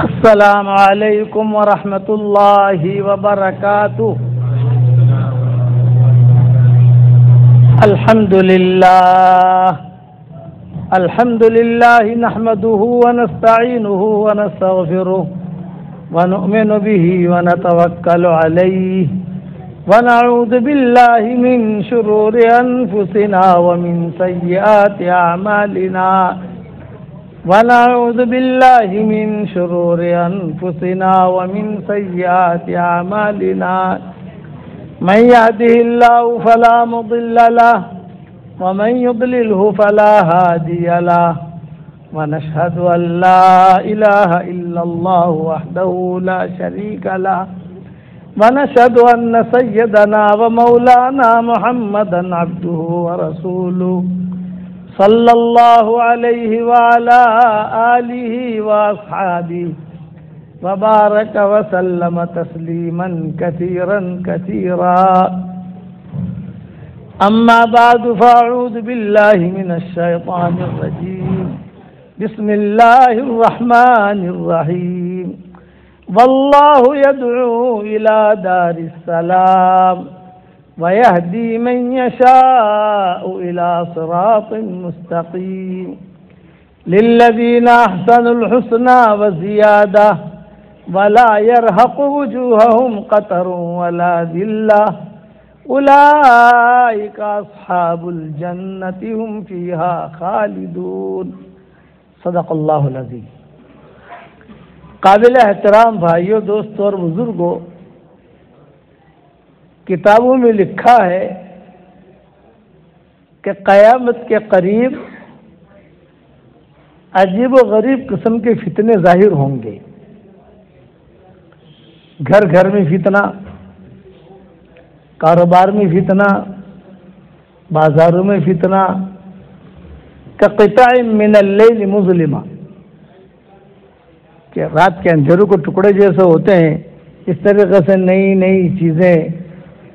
السلام علیکم ورحمۃ اللہ وبرکاتہ۔ الحمد للہ نحمده ونستعینه ونستغفره ونؤمن به ونتوکل علیہ ونعوذ باللہ من شرور انفسنا ومن سیئات اعمالنا ونعوذ باللہ من شرور انفسنا ومن سیئات اعمالنا من يهده الله فلا مضل له ومن يضلله فلا هادي له ونشهد أن لا إله إلا الله وحده لا شريك له ونشهد أن سيدنا ومولانا محمدا عبده ورسوله صلى الله عليه وعلى آله وأصحابه وبارك وسلم تسليما كثيرا كثيرا أما بعد فأعوذ بالله من الشيطان الرجيم بسم الله الرحمن الرحيم والله يدعو إلى دار السلام ويهدي من يشاء إلى صراط مستقيم للذين أحسنوا الحسنى وزيادة ولا يرهق وجوههم قتر ولا ذلة أولئك أصحاب الجنة هم فيها خالدون۔ صدق اللہ العظیم۔ قابل احترام بھائیوں، دوستوں اور بزرگوں، کتابوں میں لکھا ہے کہ قیامت کے قریب عجیب و غریب قسم کے فتنے ظاہر ہوں گے۔ گھر گھر میں فتنہ، کاروبار میں فتنہ، بازاروں میں فتنہ، كقطع من اللیل مظلمہ، کہ رات کے اندھیروں کو ٹکڑے جیسے ہوتے ہیں، اس طریقے سے نئی نئی چیزیں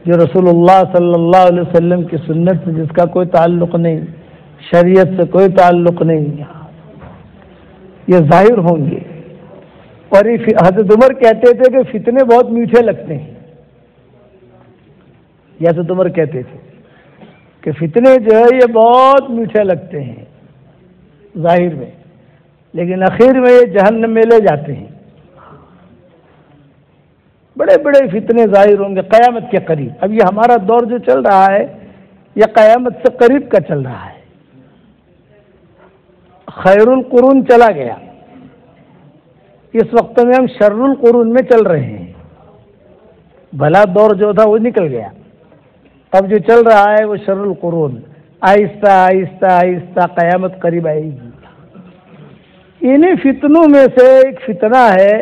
جو رسول اللہ صلی اللہ علیہ وسلم کی سنت سے جس کا کوئی تعلق نہیں، شریعت سے کوئی تعلق نہیں، یہ ظاہر ہوں گے۔ اور حضرت عمر کہتے تھے کہ فتنے بہت میٹھے لگتے ہیں، یہ حضرت عمر کہتے تھے کہ فتنے جو ہے یہ بہت میٹھے لگتے ہیں ظاہر میں، لیکن اخیر میں یہ جہنم میں لے جاتے ہیں۔ بڑے بڑے فتنے ظاہر ہوں گے قیامت کے قریب۔ اب یہ ہمارا دور جو چل رہا ہے یہ قیامت سے قریب کا چل رہا ہے۔ خیر القرون چلا گیا، اس وقت میں ہم شر القرون میں چل رہے ہیں۔ بھلا دور جو تھا وہ نکل گیا، اب جو چل رہا ہے وہ شر القرون۔ آہستہ آہستہ آہستہ قیامت قریب آئے گی۔ انہیں فتنوں میں سے ایک فتنہ ہے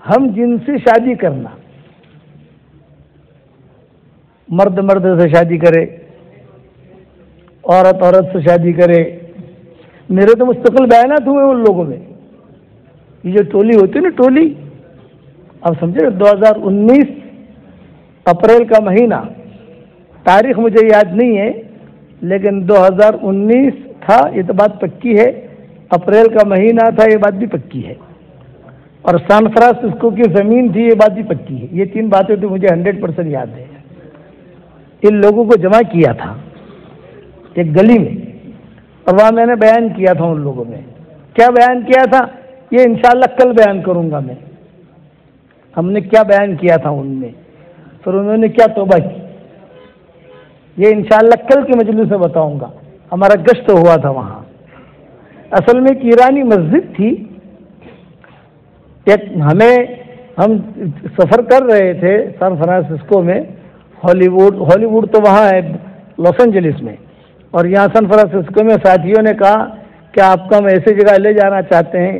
ہم جن سے شادی کرنا، مرد مرد سے شادی کرے، عورت عورت سے شادی کرے۔ میرے تو مستقل بیانات ہوئے ان لوگوں میں، یہ جو ٹولی ہوتی ہے نا ٹولی، اب سمجھے 2019 اپریل کا مہینہ، تاریخ مجھے یاد نہیں ہے لیکن 2019 تھا، یہ تو بات پکی ہے، اپریل کا مہینہ تھا، یہ بات بھی پکی ہے، اور سان فرانسسکو کی زمین تھی، یہ بات بھی پکی ہے۔ یہ تین باتیں تو مجھے 100% یاد ہے۔ ان لوگوں کو جمع کیا تھا ایک گلی میں، اور وہاں میں نے بیان کیا تھا ان لوگوں میں۔ کیا بیان کیا تھا یہ انشاءاللہ کل بیان کروں گا میں۔ ہم نے کیا بیان کیا تھا ان میں، پھر انہوں نے کیا توبہ کی، یہ انشاءاللہ کل کے مجلس میں بتاؤں گا۔ ہمارا گشت ہوا تھا وہاں، اصل میں ایک ایرانی مسجد تھی، ہم سفر کر رہے تھے سان فرانسسکو میں، ہالی ووڈ تو وہاں ہے لاس اینجلس میں، اور یہاں سان فرانسسکو میں ساتھیوں نے کہا کہ آپ کو ہم ایسی جگہ لے جانا چاہتے ہیں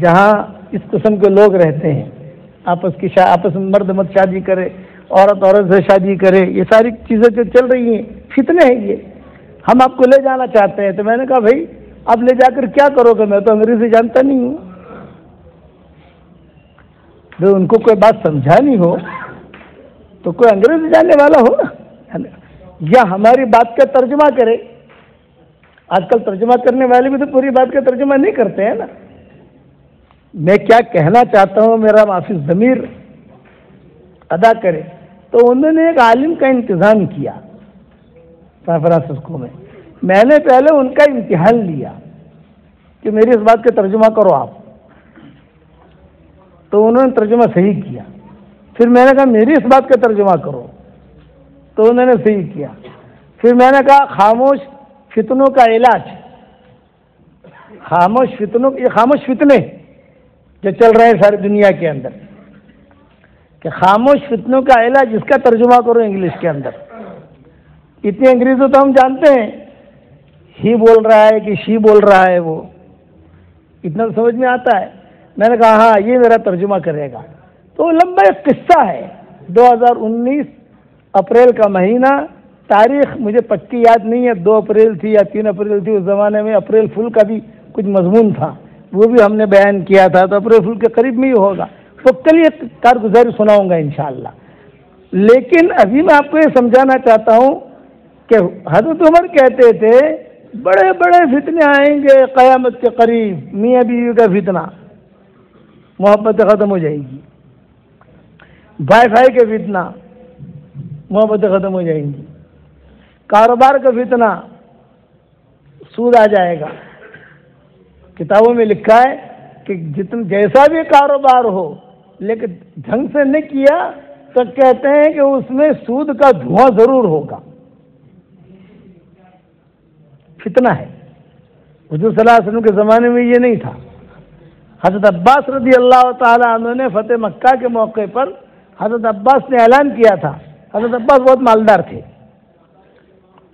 جہاں اس قسم کے لوگ رہتے ہیں، آپس میں مرد مرد شادی کرے، عورت عورت سے شادی کرے، یہ ساری چیزیں جو چل رہی ہیں فتنے ہیں، یہ ہم آپ کو لے جانا چاہتے ہیں۔ تو میں نے کہا بھائی آپ لے جا کر کیا کرو گے، میں تو انگریزی جانتا نہیں ہوں۔ ان کو کوئی بات سمجھانی ہو تو کوئی انگریزی جاننے والا ہو نا، یا ہماری بات کا ترجمہ کرے۔ آج کل ترجمہ کرنے والے بھی تو پوری بات کا ترجمہ نہیں کرتے ہیں نا، میں کیا کہنا چاہتا ہوں میرا معافی ضمیر ادا کرے. تو انہوں نے ایک عالم کا انتظام کیا سان فرانسسکو میں نے پہلے ان کا امتحان لیا کہ میری اس بات کا ترجمہ کرو آپ. تو انہوں نے ترجمہ صحیح کیا. پھر میں نے کہا میری اس بات کا ترجمہ کرو، تو انہوں نے صحیح کیا. پھر میں نے کہا خاموش فتنوں کا علاج، یہ خاموش فتنے جو چل رہے ہیں ساری دنیا کے اندر، کہ خاموش فتنوں کا علاج اس کا ترجمہ کرو انگلش کے اندر. اتنی انگریزی تو ہم جانتے ہیں، ہی بول رہا ہے کہ شی بول رہا ہے، وہ اتنا سمجھ میں آتا ہے. میں نے کہا ہاں یہ میرا ترجمہ کرے گا. تو لمبا ایک قصہ ہے. 2019 اپریل کا مہینہ، تاریخ مجھے پکی یاد نہیں ہے، 2 اپریل تھی یا 3 اپریل تھی. اس زمانے میں اپریل فل کا بھی کچھ مضمون تھا، وہ بھی ہم نے بیان کیا تھا، تو اپریل فل کے قریب میں ہی ہوگا. تو کل یہ کارگزاری سناؤں گا انشاءاللہ. لیکن ابھی میں آپ کو یہ سمجھانا چاہتا ہوں کہ حضرت عمر کہتے تھے بڑے بڑے فتنے آئیں گے قیامت کے قریب. میاں بیوی کا فتنہ، محبت ختم ہو جائے گی. بھائی بھائی کا فتنہ، محبت ختم ہو جائیں گی. کاروبار کا فتنہ، سود آ جائے گا. کتابوں میں لکھا ہے کہ جیسا بھی کاروبار ہو لیکن ڈھنگ سے نہیں کیا تو کہتے ہیں کہ اس میں سود کا دھواں ضرور ہوگا. فتنہ ہے. حضور صلی اللہ علیہ وسلم کے زمانے میں یہ نہیں تھا. حضرت عباس رضی اللہ تعالی عنہ نے فتح مکہ کے موقع پر حضرت عباس نے اعلان کیا تھا. حضرت عباس بہت مالدار تھے،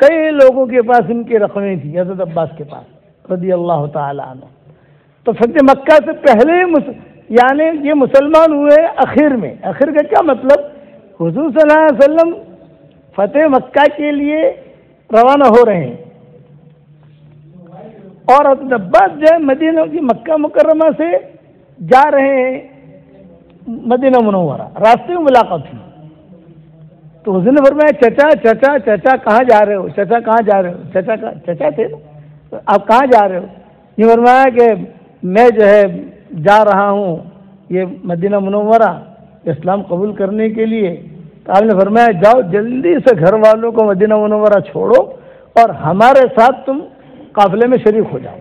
کئی لوگوں کے پاس ان کی رقمیں تھیں حضرت عباس کے پاس رضی اللہ تعالی عنہ. تو فتح مکہ سے پہلے یعنی یہ مسلمان ہوئے اخیر میں. اخیر کا کیا مطلب؟ حضور صلی اللہ علیہ وسلم فتح مکہ کے لیے روانہ ہو رہے ہیں اور حضرت عباس جو ہے مدینہ کی مکہ مکرمہ سے جا رہے ہیں مدینہ منورہ. راستے میں ملاقات ہوئی تو حضور نے فرمایا چچا چچا چچا کہاں جا رہے ہو؟ چچا کہاں جا رہے ہو؟ چچا تھے نا، آپ کہاں جا رہے ہو؟ یہ فرمایا کہ میں جو ہے جا رہا ہوں یہ مدینہ منورہ اسلام قبول کرنے کے لیے. تو آپ نے فرمایا جاؤ جلدی سے گھر والوں کو مدینہ منورہ چھوڑو اور ہمارے ساتھ تم قافلے میں شریک ہو جاؤ.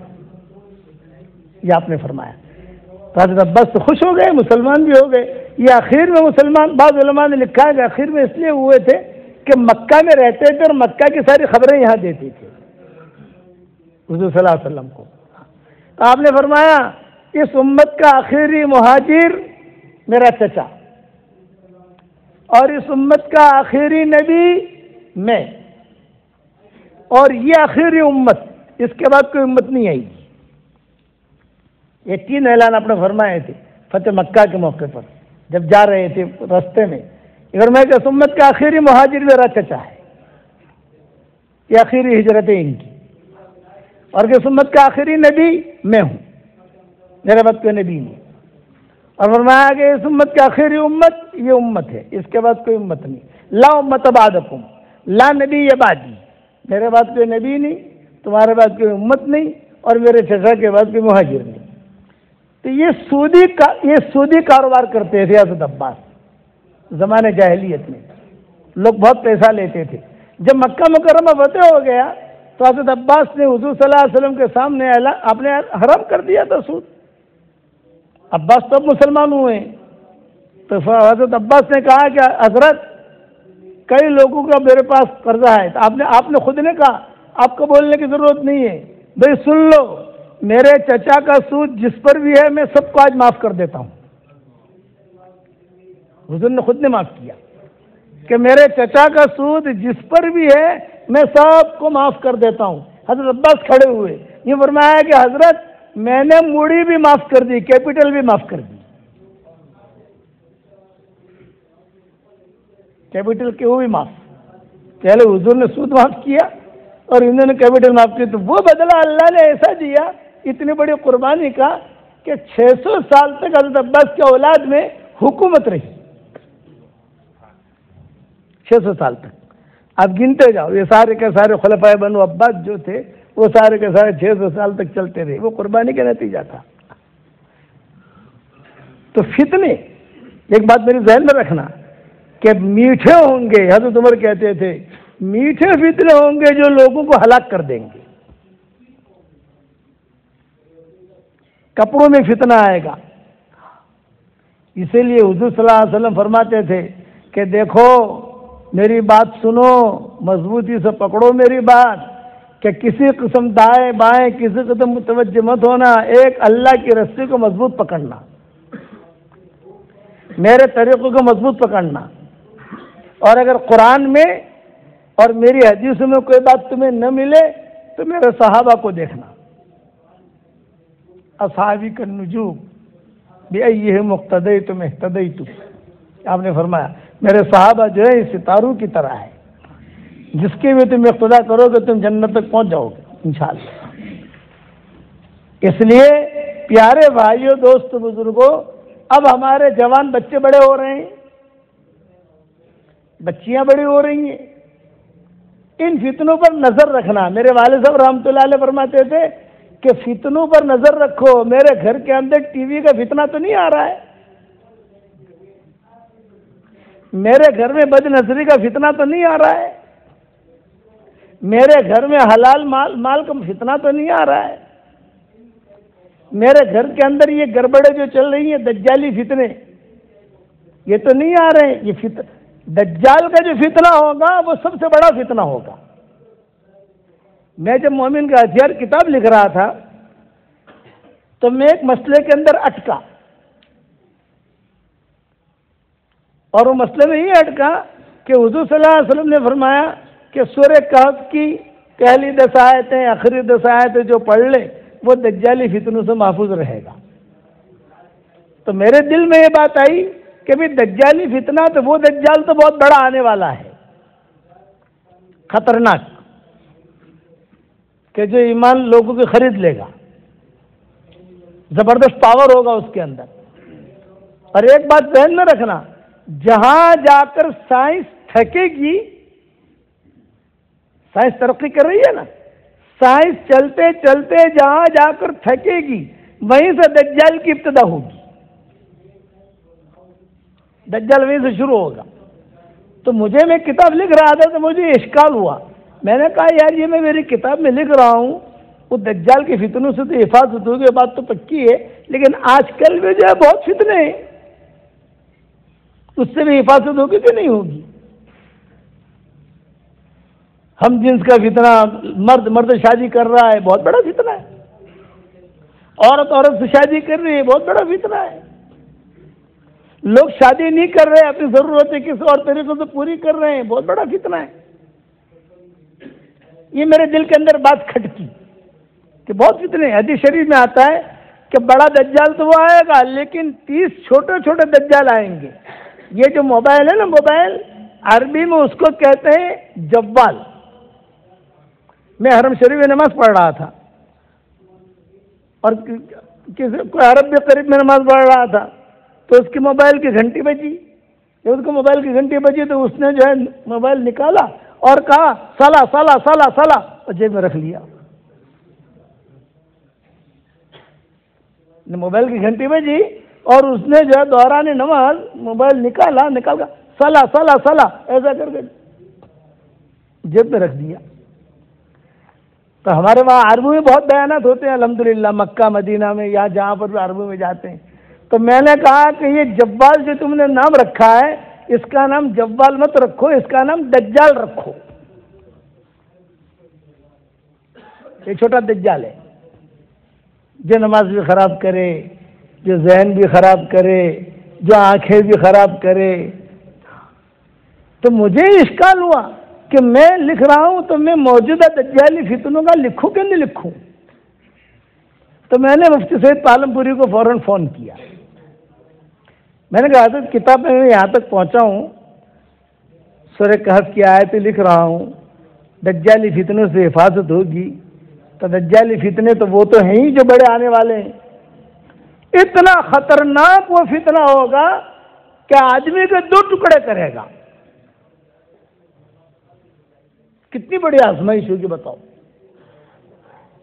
یہ آپ نے فرمایا. تو حضرت عباس تو خوش ہو گئے، مسلمان بھی ہو گئے. یہ آخر میں مسلمان، بعض علماء نے لکھا ہے کہ آخر میں اس لیے ہوئے تھے کہ مکہ میں رہتے تھے اور مکہ کی ساری خبریں یہاں دیتے تھے حضور صلی اللہ علیہ وسلم کو. تو آپ نے فرمایا اس امت کا آخری مہاجر میرا چچا اور اس امت کا آخری نبی میں، اور یہ آخری امت، اس کے بعد کوئی امت نہیں آئی. یہ 3 اعلان آپ نے فرمائے تھے فتح مکہ کے موقع پر جب جا رہے تھے رستے میں. اگر میں کہ امت کا آخری مہاجر میرا چچا ہے، یہ آخری ہجرت ہے ان کی، اور کہ امت کا آخری نبی میں ہوں، میرے بعد کوئی نبی نہیں. اور فرمایا کہ اس امت کی آخری امت یہ امت ہے، اس کے بعد کوئی امت نہیں. لا امت بعدکم لا نبی بعدی، میرے بعد کوئی نبی نہیں، تمہارے بعد کوئی امت نہیں، اور میرے چچا کے بعد کوئی مہاجر نہیں. تو یہ سودی کاروبار کرتے تھے حضرت عباس زمانے جاہلیت میں. لوگ بہت پیسہ لیتے تھے. جب مکہ مکرمہ فتح ہو گیا تو حضرت عباس نے حضور صلی اللہ علیہ وسلم کے سامنے آپ نے حرام کر دیا تھا سود. عباس تو اب مسلمان ہوئے. تو حضرت عباس نے کہا کہ حضرت کئی لوگوں کا میرے پاس قرضہ ہے. تو آپ نے خود نے کہا آپ کو بولنے کی ضرورت نہیں ہے، بھائی سن لو، میرے چچا کا سود جس پر بھی ہے میں سب کو آج معاف کر دیتا ہوں. حضور نے خود نے معاف کیا کہ میرے چچا کا سود جس پر بھی ہے میں سب کو معاف کر دیتا ہوں. حضرت عباس کھڑے ہوئے، یہ فرمایا کہ حضرت میں نے موڑی بھی معاف کر دی، کیپٹل بھی معاف کر دی. کیپٹل کے وہ بھی معاف. پہلے حضور نے سود معاف کیا اور انہوں نے کیپٹل معاف کی. تو وہ بدلہ اللہ نے ایسا دیا اتنی بڑی قربانی کا کہ 600 سال تک حضرت عباس کی اولاد میں حکومت رہی. 600 سال تک. آپ گنتے جاؤ، یہ سارے کے سارے خلفائے بنو عباس جو تھے وہ سارے کے سارے 600 سال تک چلتے رہے. وہ قربانی کا نتیجہ تھا. 600 سال تک. اب گنتے جاؤ، یہ سارے کے سارے خلفائے بنو عباس جو تھے وہ سارے کے سارے 600 سال تک چلتے رہے. وہ قربانی کا نتیجہ تھا. تو فتنے، ایک بات میری ذہن میں رکھنا کہ میٹھے ہوں گے، حضرت عمر کہتے تھے میٹھے فتنے ہوں گے جو لوگوں کو ہلاک کر دیں گے. کپڑوں میں فتنہ آئے گا. اسی لیے حضور صلی اللہ علیہ وسلم فرماتے تھے کہ دیکھو میری بات سنو، مضبوطی سے پکڑو میری بات، کہ کسی قسم دائیں بائیں کسی قسم متوجہ مت ہونا، ایک اللہ کی رسی کو مضبوط پکڑنا، میرے طریقوں کو مضبوط پکڑنا. اور اگر قرآن میں اور میری حدیثوں میں کوئی بات تمہیں نہ ملے تو میرے صحابہ کو دیکھنا. اصحابی کا نجوم بِأَيِّهِمْ اقْتَدَيْتُمْ اهْتَدَيْتُمْ، آپ نے فرمایا میرے صحابہ جو ہے ستاروں کی طرح ہے، جس کے بھی تم اقتدا کرو گے تم جنت تک پہنچ جاؤ گے انشاءاللہ. اس لیے پیارے بھائیوں، دوست، بزرگوں، اب ہمارے جوان بچے بڑے ہو رہے ہیں، بچیاں بڑی ہو رہی ہیں. ان فتنوں پر نظر رکھنا. میرے والد صاحب رحمۃ اللہ علیہ فرماتے تھے کہ فتنوں پر نظر رکھو، میرے گھر کے اندر ٹی وی کا فتنہ تو نہیں آ رہا ہے، میرے گھر میں بد نظری کا فتنہ تو نہیں آ رہا ہے، میرے گھر میں حلال مال کا فتنہ تو نہیں آ رہا ہے، میرے گھر کے اندر یہ گڑبڑیں جو چل رہی ہیں دجالی فتنے یہ تو نہیں آ رہے ہیں. یہ دجال کا جو فتنہ ہوگا وہ سب سے بڑا فتنہ ہوگا. میں جب مومن کا ہتھیار کتاب لکھ رہا تھا تو میں ایک مسئلے کے اندر اٹکا، اور وہ مسئلے میں یہ اٹکا کہ حضور صلی اللہ علیہ وسلم نے فرمایا کہ سورہ کہف کی پہلی 10 آیتیں آخری 10 آیتیں جو پڑھ لے وہ دجالی فتنوں سے محفوظ رہے گا. تو میرے دل میں یہ بات آئی کہ بھی دجالی فتنہ تو وہ دجال تو بہت بڑا آنے والا ہے، خطرناک، کہ جو ایمان لوگوں کی خرید لے گا، زبردست پاور ہوگا اس کے اندر. اور ایک بات ذہن میں رکھنا، جہاں جا کر سائنس تھکے گی، سائنس ترقی کر رہی ہے نا، سائنس چلتے چلتے جہاں جا کر تھکے گی وہیں سے دجال کی ابتدا ہوگی، دجال وہیں سے شروع ہوگا. تو میں کتاب لکھ رہا تھا تو مجھے اشکال ہوا. میں نے کہا یار یہ میں میری کتاب میں لکھ رہا ہوں وہ دجال کے فتنوں سے تو حفاظت ہوگی، بات تو پکی ہے، لیکن آج کل میں جو ہے بہت فتنے ہیں، اس سے بھی حفاظت ہوگی کہ نہیں ہوگی؟ ہم جنس کا فتنہ، مرد شادی کر رہا ہے، بہت بڑا فتنہ ہے. عورت سے شادی کر رہی ہے، بہت بڑا فتنہ ہے. لوگ شادی نہیں کر رہے، اپنی ضرورتیں کسی اور طریقوں سے پوری کر رہے ہیں، بہت بڑا فتنہ ہے. یہ میرے دل کے اندر بات کھٹکی کہ بہت فتنے. حدیث شریف میں آتا ہے کہ بڑا دجال تو وہ آئے گا لیکن 30 چھوٹے چھوٹے دجال آئیں گے. یہ جو موبائل ہے نا، موبائل عربی میں اس کو کہتے ہیں جوال. میں حرم شریف میں نماز پڑھ رہا تھا اور کوئی عرب بھی قریب میں نماز پڑھ رہا تھا تو اس کی موبائل کی گھنٹی بجی. جب اس کو موبائل کی گھنٹی بجی تو اس نے جو ہے موبائل نکالا اور کہا سلا سلا سلا سلا، اور جیب میں رکھ لیا. موبائل کی گھنٹی بجی اور اس نے جو ہے دوران نماز موبائل نکال کر سلا سلا سلا ایسا کر کے جیب میں رکھ دیا. تو ہمارے وہاں عربوں میں بہت بیانات ہوتے ہیں الحمدللہ، مکہ مدینہ میں یا جہاں پر بھی عربوں میں جاتے ہیں. تو میں نے کہا کہ یہ جوال جو تم نے نام رکھا ہے اس کا نام جوال مت رکھو، اس کا نام دجال رکھو. یہ چھوٹا دجال ہے جو نماز بھی خراب کرے، جو ذہن بھی خراب کرے، جو آنکھیں بھی خراب کرے. تو مجھے اشکال ہوا کہ میں لکھ رہا ہوں تو میں موجودہ دجالی فتنوں کا لکھوں کہ نہیں لکھوں. تو میں نے مفتی سید پالم پوری کو فوراً فون کیا. میں نے کہا حضرت کتاب میں یہاں تک پہنچا ہوں، سورہ کہف کی آیتیں لکھ رہا ہوں، دجالی فتنوں سے حفاظت ہوگی. تو دجالی فتنے تو وہ تو ہیں ہی جو بڑے آنے والے ہیں. اتنا خطرناک وہ فتنہ ہوگا کہ آدمی کے 2 ٹکڑے کرے گا. کتنی بڑی آزمائش ہوگی بتاؤ.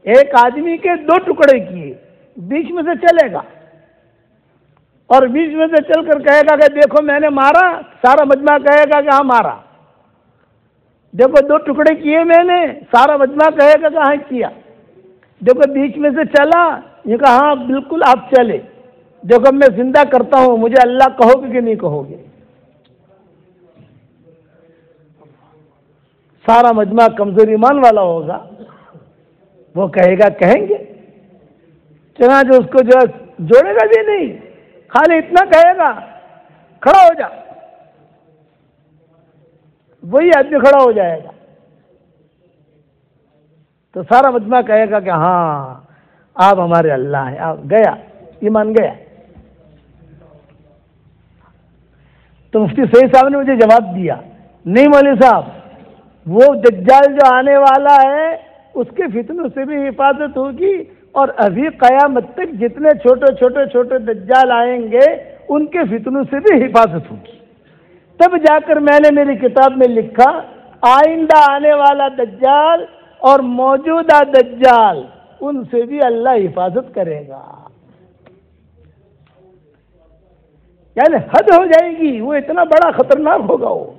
ایک آدمی کے 2 ٹکڑے کیے، بیچ میں سے چلے گا اور بیچ میں سے چل کر کہے گا کہ دیکھو میں نے مارا، سارا مجمع کہے گا کہ ہاں مارا، دیکھو 2 ٹکڑے کیے میں نے، سارا مجمع کہے گا کہ ہاں کیا، دیکھو بیچ میں سے چلا، یہ کہا ہاں بالکل آپ چلے، دیکھو میں زندہ کرتا ہوں، مجھے اللہ کہو گے کہ نہیں کہو گے؟ سارا مجمع کمزور ایمان والا ہوگا، وہ کہے گا کہیں گے، چنانچہ اس کو جو جوڑے گا بھی نہیں، خالی اتنا کہے گا کھڑا ہو جا، وہی آدمی کھڑا ہو جائے گا، تو سارا مجمع کہے گا کہ ہاں آپ ہمارے اللہ ہیں، آپ گیا ایمان گیا۔ تو مفتی سعید صاحب نے مجھے جواب دیا، نہیں مولوی صاحب، وہ دجال جو آنے والا ہے اس کے فتنوں سے بھی حفاظت ہوگی، اور ابھی قیامت تک جتنے چھوٹے دجال آئیں گے ان کے فتنوں سے بھی حفاظت ہوگی۔ تب جا کر میں نے میری کتاب میں لکھا، آئندہ آنے والا دجال اور موجودہ دجال ان سے بھی اللہ حفاظت کرے گا، یعنی حد ہو جائے گی، وہ اتنا بڑا خطرناک ہوگا۔ وہ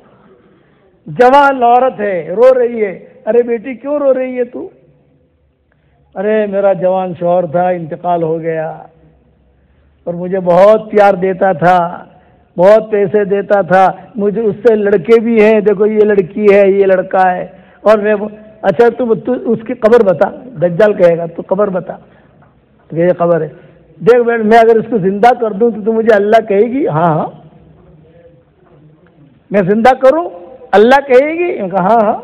جوان عورت ہے، رو رہی ہے، ارے بیٹی کیوں رو رہی ہے تو؟ ارے میرا جوان شوہر تھا، انتقال ہو گیا، اور مجھے بہت پیار دیتا تھا، بہت پیسے دیتا تھا، مجھے اس سے لڑکے بھی ہیں، دیکھو یہ لڑکی ہے یہ لڑکا ہے، اور میں اچھا تو اس کی قبر بتا، دجال کہے گا تو قبر بتا، یہ قبر ہے، دیکھ میں اگر اس کو زندہ کر دوں تو مجھے اللہ کہے گی ہاں ہاں، میں زندہ کروں اللہ کہے گی؟ ہاں ہاں،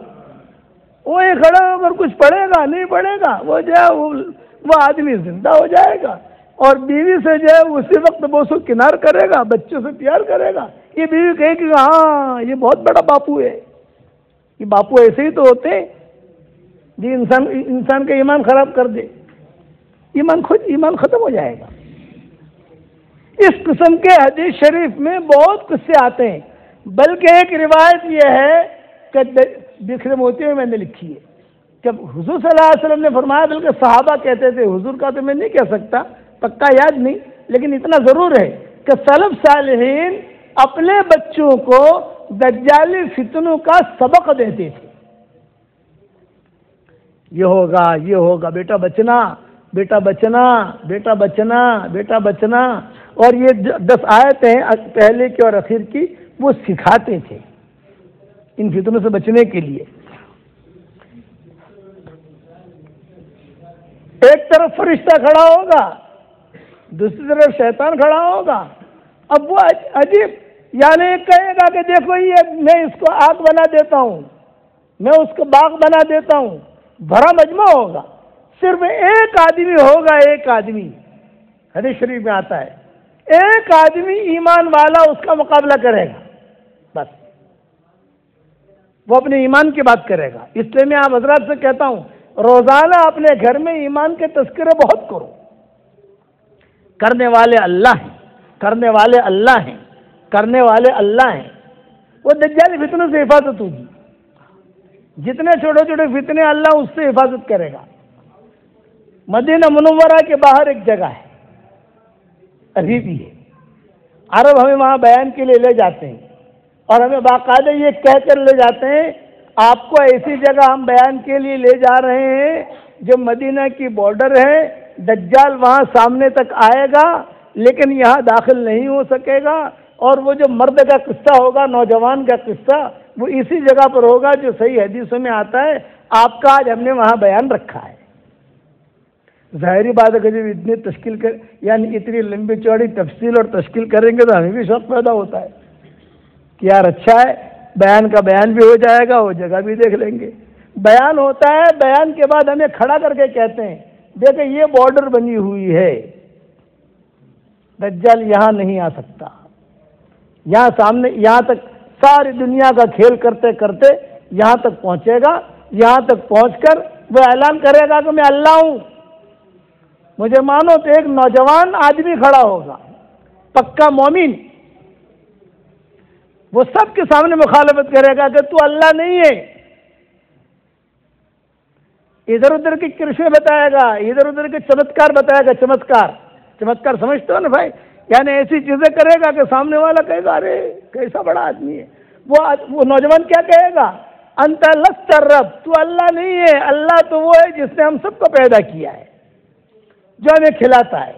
وہ یہ کھڑا ہو کر کچھ پڑھے گا نہیں پڑھے گا، وہ آدمی زندہ ہو جائے گا، اور بیوی سے جو ہے اسی وقت وہ اس کو کنار کرے گا، بچوں سے پیار کرے گا، یہ بیوی کہے گی ہاں یہ بہت بڑا باپو ہے، یہ باپو ایسے ہی تو ہوتے ہیں جی انسان کا ایمان خراب کر دے، ایمان ختم ہو جائے گا۔ اس قسم کے حدیث شریف میں بہت قصے آتے ہیں، بلکہ ایک روایت یہ ہے کہ بکھرے موتی میں نے لکھی ہے کہ حضور صلی اللہ علیہ وسلم نے فرمایا، بلکہ صحابہ کہتے تھے، حضور کا تو میں نہیں کہہ سکتا، پکا یاد نہیں، لیکن اتنا ضرور ہے کہ سلف صالحین اپنے بچوں کو دجالی فتنوں کا سبق دیتے تھے، یہ ہوگا بیٹا بچنا، بیٹا بچنا، بیٹا بچنا، بیٹا بچنا، اور یہ 10 آیتیں پہلے کی اور اخیر کی وہ سکھاتے تھے ان فتنوں سے بچنے کے لیے۔ ایک طرف فرشتہ کھڑا ہوگا، دوسری طرف شیطان کھڑا ہوگا، اب وہ عجیب، یعنی کہے گا کہ دیکھو یہ میں اس کو آگ بنا دیتا ہوں، میں اس کو باغ بنا دیتا ہوں، بھرا مجمع ہوگا، صرف ایک آدمی ہوگا، ایک آدمی، حدیث شریف میں آتا ہے ایک آدمی ایمان والا اس کا مقابلہ کرے گا، بس وہ اپنے ایمان کی بات کرے گا۔ اس لیے میں آپ حضرات سے کہتا ہوں، روزانہ اپنے گھر میں ایمان کے تذکرے بہت کرو، کرنے والے اللہ ہیں، کرنے والے اللہ ہیں، کرنے والے اللہ ہیں، وہ دجالی فتنوں سے حفاظت ہوگی، جتنے چھوٹے فتنے اللہ اس سے حفاظت کرے گا۔ مدینہ منورہ کے باہر ایک جگہ ہے، ابھی بھی ہے، عرب ہمیں وہاں بیان کے لیے لے جاتے ہیں، اور ہمیں باقاعدہ یہ کہہ کر لے جاتے ہیں آپ کو ایسی جگہ ہم بیان کے لیے لے جا رہے ہیں جو مدینہ کی بارڈر ہے، دجال وہاں سامنے تک آئے گا لیکن یہاں داخل نہیں ہو سکے گا، اور وہ جو مرد کا قصہ ہوگا، نوجوان کا قصہ، وہ اسی جگہ پر ہوگا جو صحیح حدیثوں میں آتا ہے، آپ کا آج ہم نے وہاں بیان رکھا ہے۔ ظاہری بات ہے کہ جب اتنی تشکیل یعنی اتنی لمبی چوڑی تفصیل اور تشکیل کریں گے تو ہمیں بھی شوق پیدا ہوتا ہے کہ یار اچھا ہے، بیان کا بیان بھی ہو جائے گا، وہ جگہ بھی دیکھ لیں گے۔ بیان ہوتا ہے، بیان کے بعد ہمیں کھڑا کر کے کہتے ہیں دیکھیں یہ بارڈر بنی ہوئی ہے، دجال یہاں نہیں آ سکتا، یہاں سامنے، یہاں تک ساری دنیا کا کھیل کرتے کرتے یہاں تک پہنچے گا، یہاں تک پہنچ کر وہ اعلان کرے گا کہ میں اللہ ہوں، مجھے مانو، تو ایک نوجوان آدمی کھڑا ہوگا، پکا مومن، وہ سب کے سامنے مخالفت کرے گا کہ تو اللہ نہیں ہے، ادھر ادھر کے کرشمے بتائے گا، ادھر ادھر کے چمتکار بتائے گا، چمتکار سمجھتے ہو نا بھائی، یعنی ایسی چیزیں کرے گا کہ سامنے والا کہے گا ارے کیسا بڑا آدمی ہے. وہ نوجوان کیا کہے گا؟ انت لست الرب، تو اللہ نہیں ہے، اللہ تو وہ ہے جس نے ہم سب کو پیدا کیا ہے، جو ہمیں کھلاتا ہے،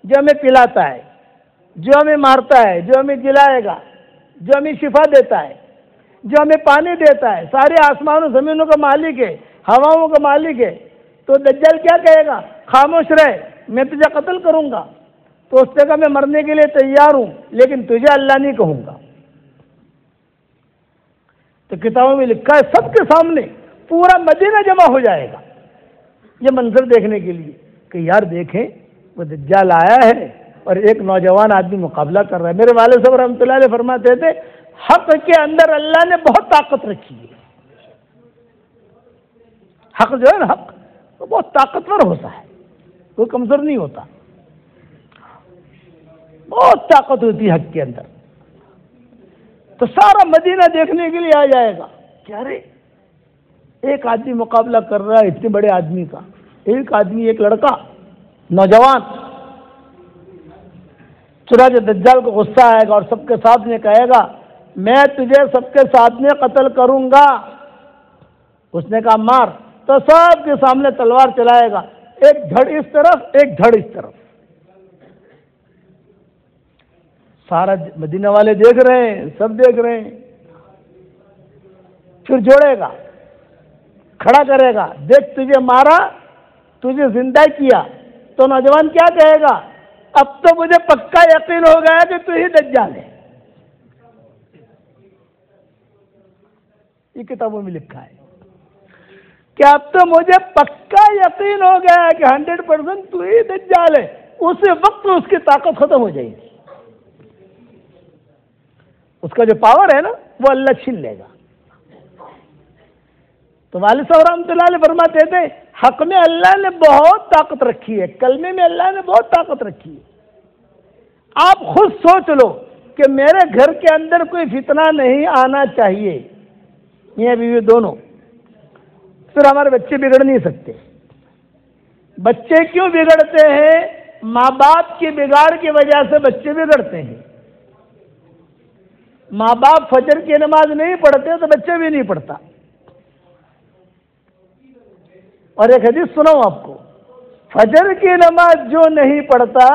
جو ہمیں پلاتا ہے، جو ہمیں مارتا ہے، جو ہمیں جلائے گا، جو ہمیں شفا دیتا ہے، جو ہمیں پانی دیتا ہے، سارے آسمانوں زمینوں کا مالک ہے، ہواؤں کا مالک ہے. تو دجال کیا کہے گا؟ خاموش رہے، میں تجھے قتل کروں گا. تو اس نے کہا میں مرنے کے لیے تیار ہوں لیکن تجھے اللہ نہیں کہوں گا. تو کتابوں میں لکھا ہے سب کے سامنے پورا مدینہ جمع ہو جائے گا یہ منظر دیکھنے کے لیے کہ یار دیکھیں وہ دجال آیا ہے اور ایک نوجوان آدمی مقابلہ کر رہا ہے. میرے والد صاحب رحمۃ اللہ علیہ فرماتے تھے حق کے اندر اللہ نے بہت طاقت رکھی ہے. حق جو ہے نا، حق وہ بہت طاقتور ہوتا ہے، کوئی کمزور نہیں ہوتا، بہت طاقت ہوتی ہے حق کے اندر. تو سارا مدینہ دیکھنے کے لیے آ جائے گا. کیا رے ایک آدمی مقابلہ کر رہا ہے اتنے بڑے آدمی کا، ایک آدمی، ایک لڑکا نوجوان. چنانچہ دجال کو غصہ آئے گا اور سب کے سامنے کہے گا میں تجھے سب کے سامنے قتل کروں گا. اس نے کہا مار، تو سب کے سامنے تلوار چلائے گا، ایک دھڑ اس طرف ایک دھڑ اس طرف. سارا مدینہ والے دیکھ رہے ہیں، سب دیکھ رہے ہیں. پھر جوڑے گا، کھڑا کرے گا، دیکھ تجھے مارا، تجھے زندہ کیا. تو نوجوان کیا کہے گا؟ اب تو مجھے پکا یقین ہو گیا کہ تو ہی دجال ہے. یہ کتابوں میں لکھا ہے کہ اب تو مجھے پکا یقین ہو گیا کہ 100% تو ہی دجال ہے. اسی وقت اس کی طاقت ختم ہو جائے گی، اس کا جو پاور ہے نا وہ اللہ چھین لے گا. تو والد صاحب رحمۃ اللہ علیہ فرماتے تھے حق میں اللہ نے بہت طاقت رکھی ہے، کلمے میں اللہ نے بہت طاقت رکھی ہے. آپ خود سوچ لو کہ میرے گھر کے اندر کوئی فتنہ نہیں آنا چاہیے، میاں بیوی دونوں، پھر ہمارے بچے بگڑ نہیں سکتے. بچے کیوں بگڑتے ہیں؟ ماں باپ کی بگاڑ کی وجہ سے بچے بگڑتے ہیں. ماں باپ فجر کی نماز نہیں پڑھتے تو بچے بھی نہیں پڑھتا. اور ایک حدیث سناؤں آپ کو، فجر کی نماز جو نہیں پڑھتا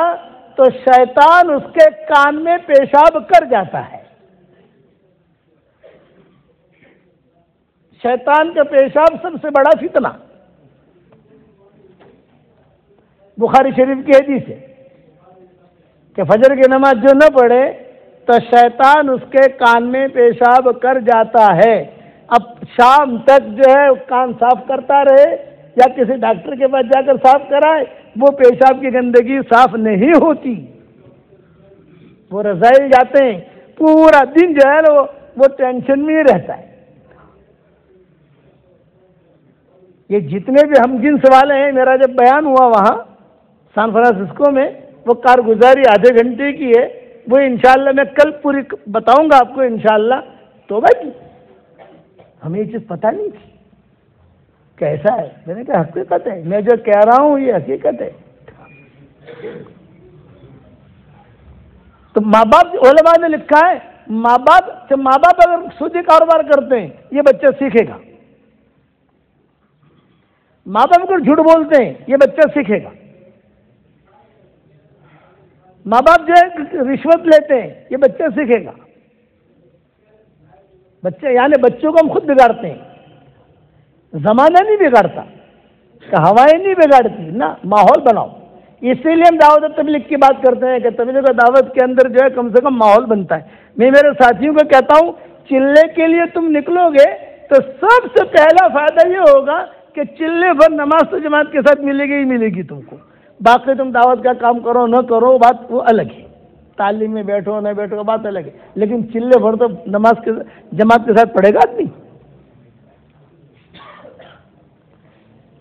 تو شیطان اس کے کان میں پیشاب کر جاتا ہے. شیطان کا پیشاب سب سے بڑا فتنہ. بخاری شریف کی حدیث ہے کہ فجر کی نماز جو نہ پڑھے تو شیطان اس کے کان میں پیشاب کر جاتا ہے. اب شام تک جو ہے کان صاف کرتا رہے یا کسی ڈاکٹر کے پاس جا کر صاف کرائے، وہ پیشاب کی گندگی صاف نہیں ہوتی. وہ رضائی جاتے ہیں، پورا دن جو ہے نا وہ ٹینشن میں ہی رہتا ہے. یہ جتنے بھی ہم جنس والے ہیں، میرا جب بیان ہوا وہاں سان فرانسسکو میں، وہ کارگزاری آدھے گھنٹے کی ہے، وہ انشاءاللہ میں کل پوری بتاؤں گا آپ کو انشاءاللہ. توبہ کی ہمیں یہ چیز پتہ نہیں تھی کیسا ہے. میں نے کہا حقیقت ہے، میں جو کہہ رہا ہوں یہ حقیقت ہے. تو ماں باپ، علماء نے لکھا ہے ماں باپ اگر سودی کاروبار کرتے ہیں یہ بچہ سیکھے گا. ماں باپ اگر جھوٹ بولتے ہیں یہ بچہ سیکھے گا. ماں باپ جو ہے رشوت لیتے ہیں یہ بچہ سیکھے گا. بچے یعنی بچوں کو ہم خود بگاڑتے ہیں، زمانہ نہیں بگاڑتا، کہ ہوائیں نہیں بگاڑتی نا، ماحول بناؤ. اسی لیے ہم دعوت و تبلیغ کی بات کرتے ہیں کہ تبلیغ و دعوت کے اندر جو ہے کم سے کم ماحول بنتا ہے. میں میرے ساتھیوں کو کہتا ہوں چلے کے لیے تم نکلو گے تو سب سے پہلا فائدہ یہ ہوگا کہ چلے بھر نماز تو جماعت کے ساتھ ملے گی ہی ملے گی تم کو. باقی تم دعوت کا کام کرو نہ کرو بات وہ الگ ہے، تعلیم میں بیٹھو نہ بیٹھو بات الگ ہے، لیکن چلے بھر تو نماز کے جماعت کے ساتھ پڑھے گا آدمی.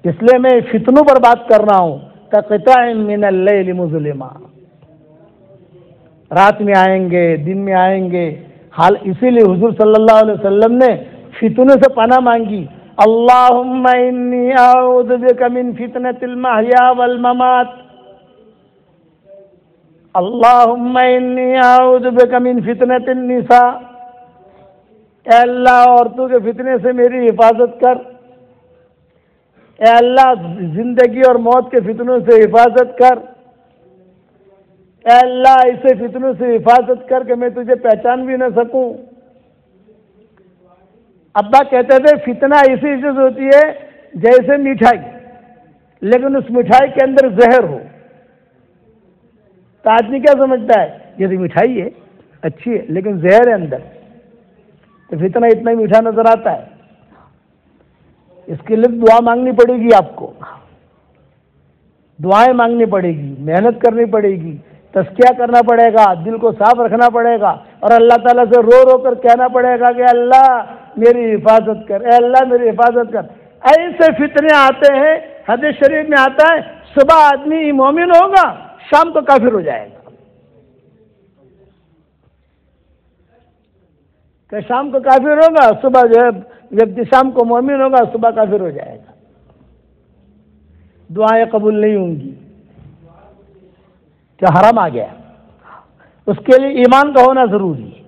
اس لیے میں فتنوں پر بات کر رہا ہوں. قطع من اللیل مظلما، رات میں آئیں گے، دن میں آئیں گے. حال اسی لیے حضور صلی اللہ علیہ وسلم نے فتنوں سے پناہ مانگی. اللہم انی اعوذ بک من فتنۃ المحیا والممات. اللہم انی اعوذ بک من فتنۃ النساء، اے اللہ عورتوں کے فتنے سے میری حفاظت کر، اے اللہ زندگی اور موت کے فتنوں سے حفاظت کر، اے اللہ ایسے فتنوں سے حفاظت کر کہ میں تجھے پہچان بھی نہ سکوں۔ ابا کہتے تھے فتنہ ایسی چیز ہوتی ہے جیسے مٹھائی، لیکن اس مٹھائی کے اندر زہر ہو تو آدمی کیا سمجھتا ہے یہ تو مٹھائی ہے، اچھی ہے، لیکن زہر ہے اندر، تو فتنہ اتنا ہی میٹھا نظر آتا ہے۔ اس کے لیے دعا مانگنی پڑے گی، آپ کو دعائیں مانگنی پڑے گی، محنت کرنی پڑے گی، تزکیہ کرنا پڑے گا، دل کو صاف رکھنا پڑے گا، اور اللہ تعالیٰ سے رو رو کر کہنا پڑے گا کہ اللہ میری حفاظت کر، اے اللہ میری حفاظت کر۔ ایسے فتنے آتے ہیں، حدیث شریف میں آتا ہے صبح آدمی مومن ہوگا، شام کو کافر ہو جائے گا، کہ شام کو کافر ہوگا، صبح جو ہے جب شام کو مومن ہوگا صبح کافر ہو جائے گا، دعائیں قبول نہیں ہوں گی، کہ حرام آ گیا۔ اس کے لیے ایمان کا ہونا ضروری ہے۔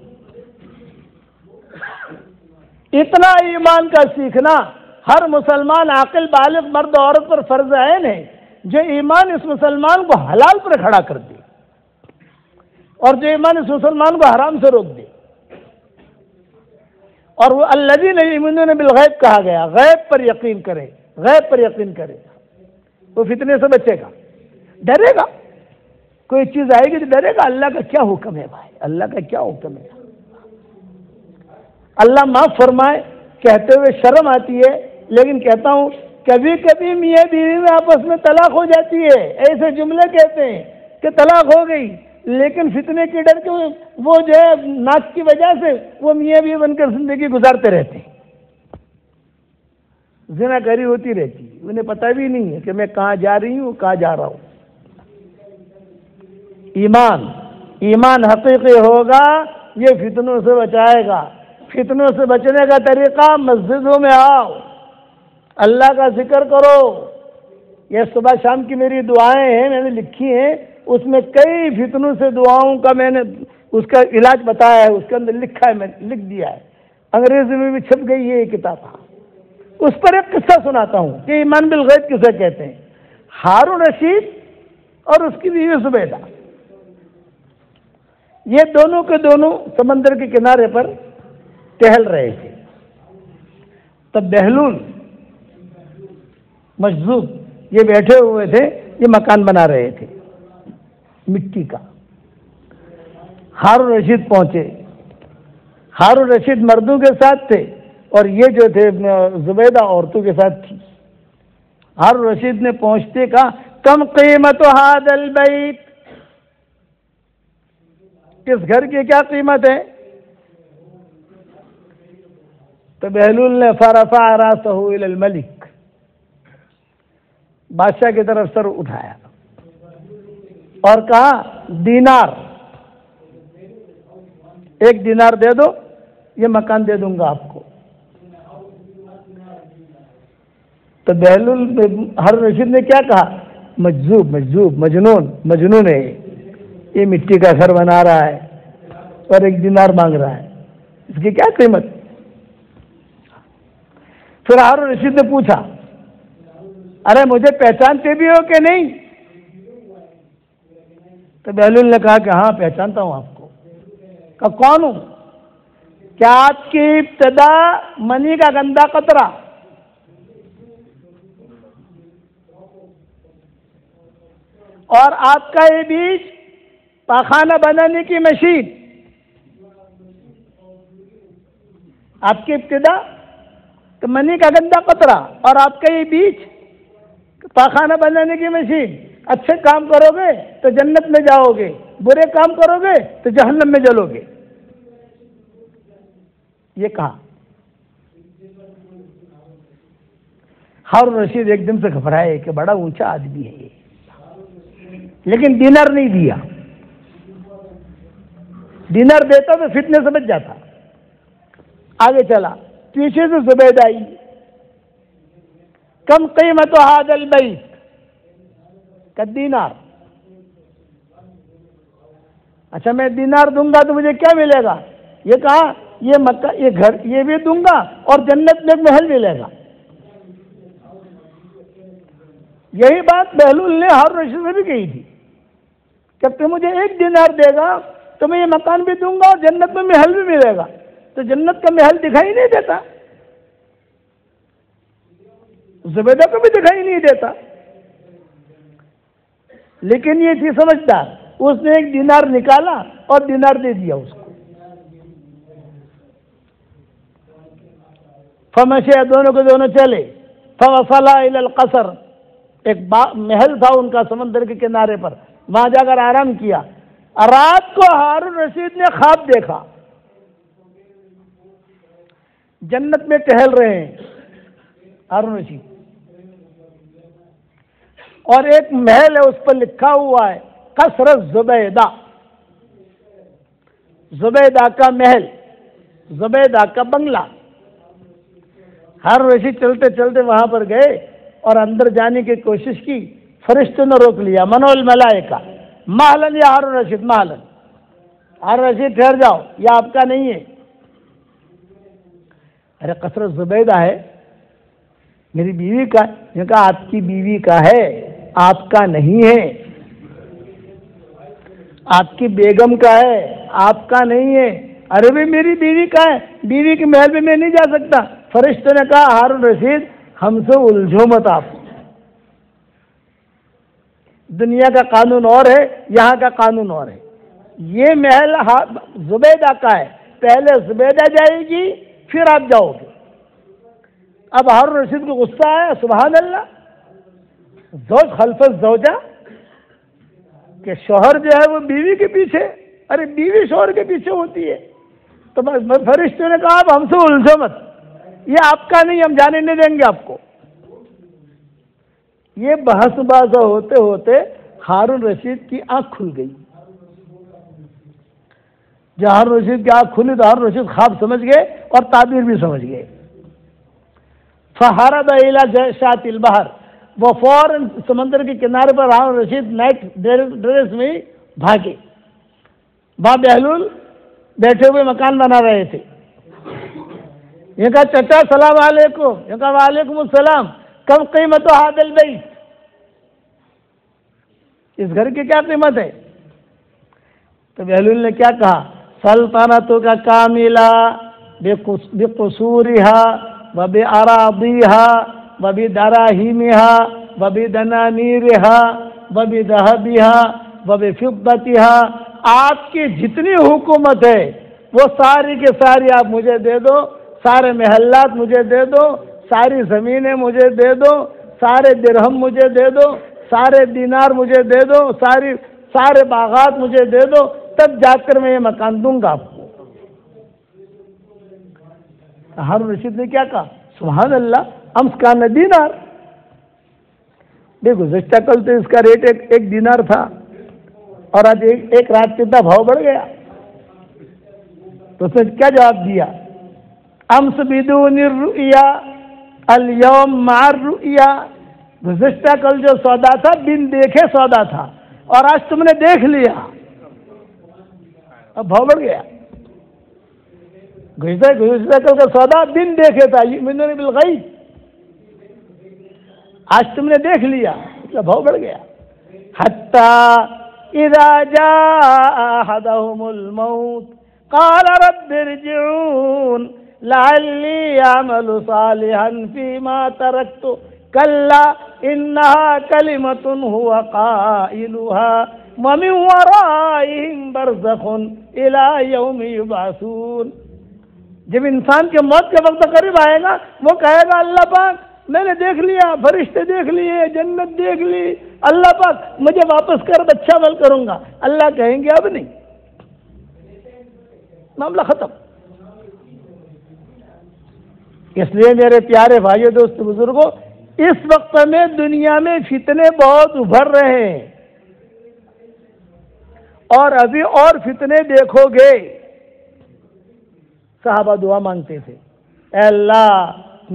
اتنا ایمان کا سیکھنا ہر مسلمان عاقل بالغ مرد و عورت پر فرض عین ہے، جو ایمان اس مسلمان کو حلال پر کھڑا کر دے اور جو ایمان اس مسلمان کو حرام سے روک دے۔ اور وہ الذین یؤمنون بالغیب کہا گیا، غیب پر یقین کرے، غیب پر یقین کرے، وہ فتنے سے بچے گا، ڈرے گا، کوئی چیز آئے گی تو ڈرے گا، اللہ کا کیا حکم ہے بھائی، اللہ کا کیا حکم ہے، اللہ معاف فرمائے، کہتے ہوئے شرم آتی ہے، لیکن کہتا ہوں کبھی کبھی میاں بیوی میں آپس میں طلاق ہو جاتی ہے، ایسے جملے کہتے ہیں کہ طلاق ہو گئی، لیکن فتنے کے ڈر کے وہ جو ہے ناک کی وجہ سے وہ میاں بیوی بن کر زندگی گزارتے رہتے ہیں، زنا کاری ہوتی رہتی ہے، انہیں پتہ بھی نہیں ہے کہ میں کہاں جا رہی ہوں، کہاں جا رہا ہوں۔ ایمان حقیقی ہوگا، یہ فتنوں سے بچائے گا۔ فتنوں سے بچنے کا طریقہ، مسجدوں میں آؤ، اللہ کا ذکر کرو۔ یہ صبح شام کی میری دعائیں ہیں، میں نے لکھی ہیں، اس میں کئی فتنوں سے دعاؤں کا میں نے اس کا علاج بتایا ہے، اس کے اندر لکھا ہے، میں لکھ دیا ہے، انگریزی میں بھی چھپ گئی ہے یہ کتاب۔ اس پر ایک قصہ سناتا ہوں کہ ایمان بالغیب کسے کہتے ہیں۔ ہارون رشید اور اس کی بیوی زبیدہ، یہ دونوں کے دونوں سمندر کے کنارے پر ٹہل رہے تھے، تب بہلول مجذوب یہ بیٹھے ہوئے تھے، یہ مکان بنا رہے تھے مٹی کا۔ ہارون رشید پہنچے، ہارون رشید مردوں کے ساتھ تھے اور یہ جو تھے زبیدہ عورتوں کے ساتھ تھی۔ ہارون رشید نے پہنچتے کہا کم قیمت ھذا البیت، اس گھر کی کیا قیمت ہے؟ تو بہلول نے فرفع راسہ الی الملک، بادشاہ کی طرف سر اٹھایا اور کہا دینار، 1 دینار دے دو، یہ مکان دے دوں گا آپ کو۔ تو بہلول ہارون رشید نے کیا کہا؟ مجذوب، مجنون ہے یہ مٹی کا گھر بنا رہا ہے اور 1 دینار مانگ رہا ہے، اس کی کیا قیمت؟ پھر ہارون رشید نے پوچھا ارے مجھے پہچانتے بھی ہو کہ نہیں؟ تو بہلول نے کہا کہ ہاں پہچانتا ہوں آپ کو۔ کہا کون ہوں؟ کیا آپ کی ابتدا منی کا گندا قطرہ اور آپ کا یہ بیج پاخانہ بنانے کی مشین، آپ کی ابتدا تو منی کا گندا قطرہ اور آپ کا یہ بیج پاخانہ بنانے کی مشین۔ اچھے کام کرو گے تو جنت میں جاؤ گے، برے کام کرو گے تو جہنم میں جلو گے، یہ کہا۔ ہارون رشید ایک دم سے گھبرائے کہ بڑا اونچا آدمی ہے یہ، لیکن دینار نہیں دیا، دینار دیتا تو فتنے سے بچ جاتا۔ آگے چلا، پیچھے سے زبیدہ آئی، کم قیمت ھذا البیت، کا دینار۔ اچھا میں دینار دوں گا تو مجھے کیا ملے گا؟ یہ کہا یہ مکہ، یہ گھر یہ بھی دوں گا اور جنت میں ایک محل ملے گا۔ یہی بات بہلول نے ہارون رشید سے بھی کہی تھی کہ تو مجھے 1 دینار دے گا تو میں یہ مکان بھی دوں گا اور جنت میں محل بھی ملے گا۔ تو جنت کا محل دکھائی نہیں دیتا، زبیدہ کو بھی دکھائی نہیں دیتا، لیکن یہ تھی سمجھدار، اس نے 1 دینار نکالا اور دینار دے دیا اس کو۔ فمشى، دونوں کے دونوں چلے، فوصلا الى القصر، ایک محل تھا ان کا سمندر کے کنارے پر، وہاں جا کر آرام کیا۔ رات کو ہارون رشید نے خواب دیکھا، جنت میں ٹہل رہے ہیں ہارون رشید، اور ایک محل ہے اس پر لکھا ہوا ہے قصر زبیدہ، زبیدہ کا محل، زبیدہ کا بنگلہ۔ ہارون رشید چلتے چلتے وہاں پر گئے اور اندر جانے کی کوشش کی، فرشتوں نے روک لیا، منو الملائکہ مہلن یا ہارون رشید مہلن، ہارون رشید ٹھہر جاؤ، یہ آپ کا نہیں ہے۔ ارے قصر زبیدہ ہے، میری بیوی کا ہے۔ نے کہا آپ کی بیوی کا ہے، آپ کا نہیں ہے، آپ کی بیگم کا ہے، آپ کا نہیں ہے۔ ارے بھی میری بیوی کا ہے، بیوی کے محل میں نہیں جا سکتا۔ فرشتوں نے کہا ہارون رشید ہم سے الجھو مت، آپ دنیا کا قانون اور ہے، یہاں کا قانون اور ہے۔ یہ محل زبیدہ کا ہے، پہلے زبیدہ جائے گی پھر آپ جاؤ گے۔ اب ہارون رشید کو غصہ آیا، سبحان اللہ، زوج خلف الزوجہ، کہ شوہر جو ہے وہ بیوی کے پیچھے، ارے بیوی شوہر کے پیچھے ہوتی ہے۔ تو فرشتوں نے کہا اب ہم سے الجھو مت، یہ آپ کا نہیں، ہم جانے نہیں دیں گے آپ کو۔ یہ بحث بازا ہوتے ہوتے ہارون رشید کی آنکھ کھل گئی۔ جب ہارون رشید کی آنکھ کھلی تو ہارون رشید خواب سمجھ گئے اور تعبیر بھی سمجھ گئے۔ فہرب الی شاط البحر، وہ فوراً سمندر کے کنارے پر ہارون رشید نائٹ ڈریس میں بھاگے۔ وہاں بہلول بیٹھے ہوئے مکان بنا رہے تھے۔ یہ کہا چچا السلام علیکم، یہ کہا وعلیکم السلام، کم قیمت ھذا البیت، اس گھر کی کیا قیمت ہے؟ تو بہلول نے کیا کہا؟ سلطنت کا کاملہ بقصورها وبأراضيها وبدراهمها وبدنانيرها وبذهبها وبفضتها، آپ کی جتنی حکومت ہے وہ ساری کے ساری آپ مجھے دے دو، سارے محلات مجھے دے دو، ساری زمینیں مجھے دے دو، سارے درہم مجھے دے دو، سارے دینار مجھے دے دو، سارے باغات مجھے دے دو، تب جا کر میں یہ مکان دوں گا آپ کو۔ ہارون رشید نے کیا کہا؟ سبحان اللہ، امس کا دینار، دیکھو گزشتہ کل تو اس کا ریٹ 1 دینار تھا اور آج ایک رات کتنا بھاؤ بڑھ گیا۔ تو اس نے کیا جواب دیا؟ امس بدون الرؤیا اليوم مع الرؤیا، گزشتہ کل جو سودا تھا بن دیکھے سودا تھا اور آج تم نے دیکھ لیا، اب بھاؤ بڑھ گیا۔ گزشتہ کل کا سودا بن دیکھے تھا، یؤمنون بالغیب، آج تم نے دیکھ لیا، مطلب بھاؤ بڑھ گیا۔ حتی اذا جاء احدهم الموت قال رب ارجعون لعلی اعمل صالحا فیما ترکت کلا انہا کلمۃ هو قائلها ومن ورائهم برزخ الی یوم یبعثون۔ جب انسان کے موت کا وقت قریب آئے گا وہ کہے گا اللہ پاک میں نے دیکھ لیا، فرشتے دیکھ لیے، جنت دیکھ لی، اللہ پاک مجھے واپس کر، اچھا عمل کروں گا۔ اللہ کہیں گے اب نہیں، معاملہ ختم۔ اس لیے میرے پیارے بھائیو دوست بزرگوں، اس وقت میں دنیا میں فتنے بہت ابھر رہے ہیں اور ابھی اور فتنے دیکھو گے۔ صحابہ دعا مانگتے تھے، اے اللہ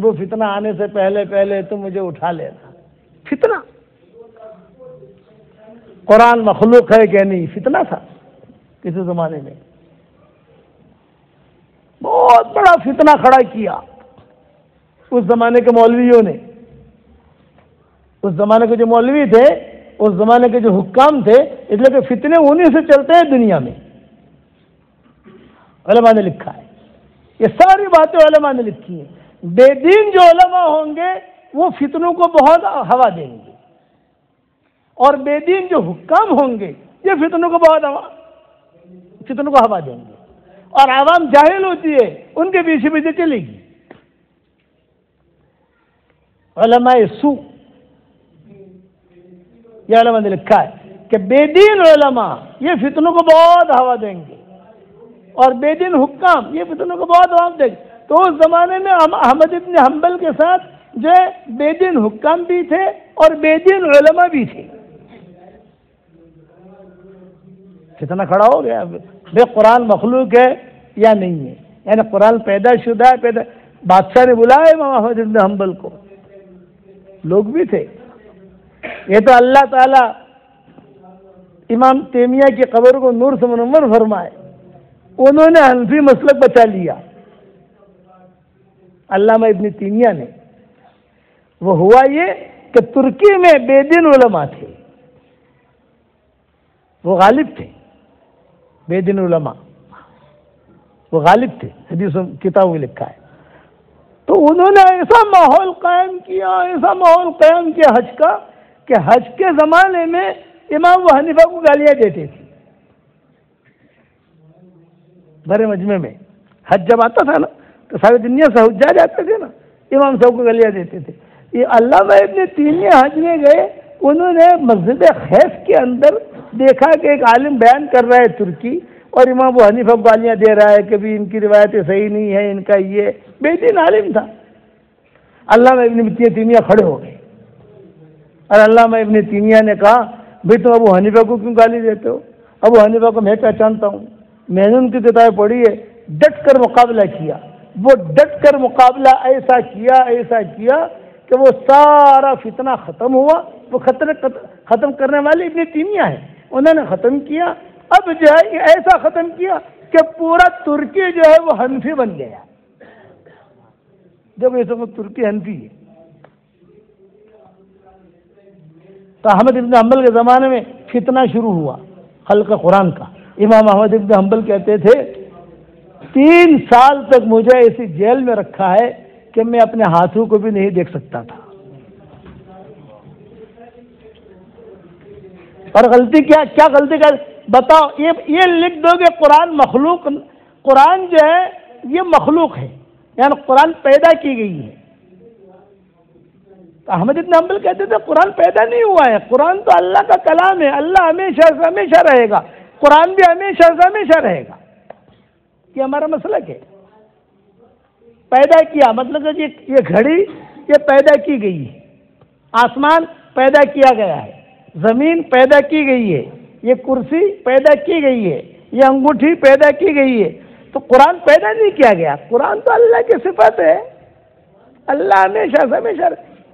وہ فتنہ آنے سے پہلے تم مجھے اٹھا لینا۔ فتنہ قرآن مخلوق ہے کہ نہیں؟ فتنہ تھا، کسی زمانے میں بہت بڑا فتنہ کھڑا کیا اس زمانے کے مولویوں نے. اس زمانے کے جو مولوی تھے، اس زمانے کے جو حکام تھے، اس لیے کہ فتنے انہیں سے چلتے ہیں دنیا میں. علماء نے لکھا ہے، یہ ساری باتیں علماء نے لکھی ہیں. بے دین جو علماء ہوں گے وہ فتنوں کو بہت ہوا دیں گے، اور بے دین جو حکام ہوں گے یہ فتنوں کو ہوا دیں گے. اور عوام جاہل ہوتی ہے، ان کے پیچھے پیچھے چلے گی. علماء سو، یہ علماء نے لکھا ہے کہ بے دین علماء یہ فتنوں کو بہت ہوا دیں گے، اور بے دین حکام یہ فتنوں کو بہت ہوا دیں گے. تو اس زمانے میں احمد ابن حنبل کے ساتھ جو بے دین حکام بھی تھے اور بے دین علماء بھی تھے. فتنہ کھڑا ہو گیا بے قرآن مخلوق ہے یا نہیں ہے، یعنی قرآن پیدا شدہ ہے. بادشاہ نے بلایا امام احمد ابن حنبل کو، لوگ بھی تھے. یہ تو اللہ تعالیٰ امام تیمیہ کی قبر کو نور سے منور فرمائے، انہوں نے حنفی مسلک بچا لیا. علامہ ابن تیمیہ نے. وہ ہوا یہ کہ ترکی میں بے دین علماء تھے، وہ غالب تھے. بے دین علماء وہ غالب تھے، حدیث کتابوں میں لکھا ہے. تو انہوں نے ایسا ماحول قائم کیا حج کا کہ حج کے زمانے میں امام ابو حنیفہ کو گالیاں دیتے تھے. بڑے مجمع میں حج جب آتا تھا نا تو ساری دنیا سے حجاج جاتے تھے نا، امام صاحب کو گالیاں دیتے تھے. یہ علامہ ابن تیمیہ حج میں گئے، انہوں نے مسجد خیف کے اندر دیکھا کہ ایک عالم بیان کر رہا ہے ترکی، اور امام ابو حنیفہ کو گالیاں دے رہا ہے کہ بھی ان کی روایتیں صحیح نہیں ہے، ان کا یہ بے دین عالم تھا. علامہ ابن تیمیہ کھڑے ہو گئے اور علامہ ابن تیمیہ نے کہا بھائی تم ابو حنیفہ کو کیوں گالی دیتے ہو؟ ابو حنیفہ کو میں پہچانتا ہوں، میں نے ان کی کتابیں پڑھی ہے. ڈٹ کر مقابلہ کیا. وہ ڈٹ کر مقابلہ ایسا کیا کہ وہ سارا فتنہ ختم ہوا. وہ ختم کرنے والے ابن تیمیہ ہیں، انہوں نے ختم کیا. اب جو ہے ایسا ختم کیا کہ پورا ترکی جو ہے وہ حنفی بن گیا. جب یہ سب ترکی حنفی ہے. تو احمد ابن حنبل کے زمانے میں فتنہ شروع ہوا خلق قرآن کا. امام احمد ابن حنبل کہتے تھے 3 سال تک مجھے ایسی جیل میں رکھا ہے کہ میں اپنے ہاتھوں کو بھی نہیں دیکھ سکتا تھا. اور غلطی کیا غلطی کر بتاؤ؟ یہ لکھ دو کہ قرآن جو ہے یہ مخلوق ہے، یعنی قرآن پیدا کی گئی ہے. احمد ابن حنبل کہتے تھے قرآن پیدا نہیں ہوا ہے، قرآن تو اللہ کا کلام ہے، اللہ ہمیشہ سے ہمیشہ رہے گا، قرآن بھی ہمیشہ سے ہمیشہ رہے گا. یہ ہمارا مسلک ہے. پیدا کیا مطلب کہ یہ گھڑی یہ پیدا کی گئی ہے، آسمان پیدا کیا گیا ہے، زمین پیدا کی گئی ہے، یہ کرسی پیدا کی گئی ہے، یہ انگوٹھی پیدا کی گئی ہے. تو قرآن پیدا نہیں کیا گیا، قرآن تو اللہ کی صفت ہے، اللہ ہمیشہ سے ہمیشہ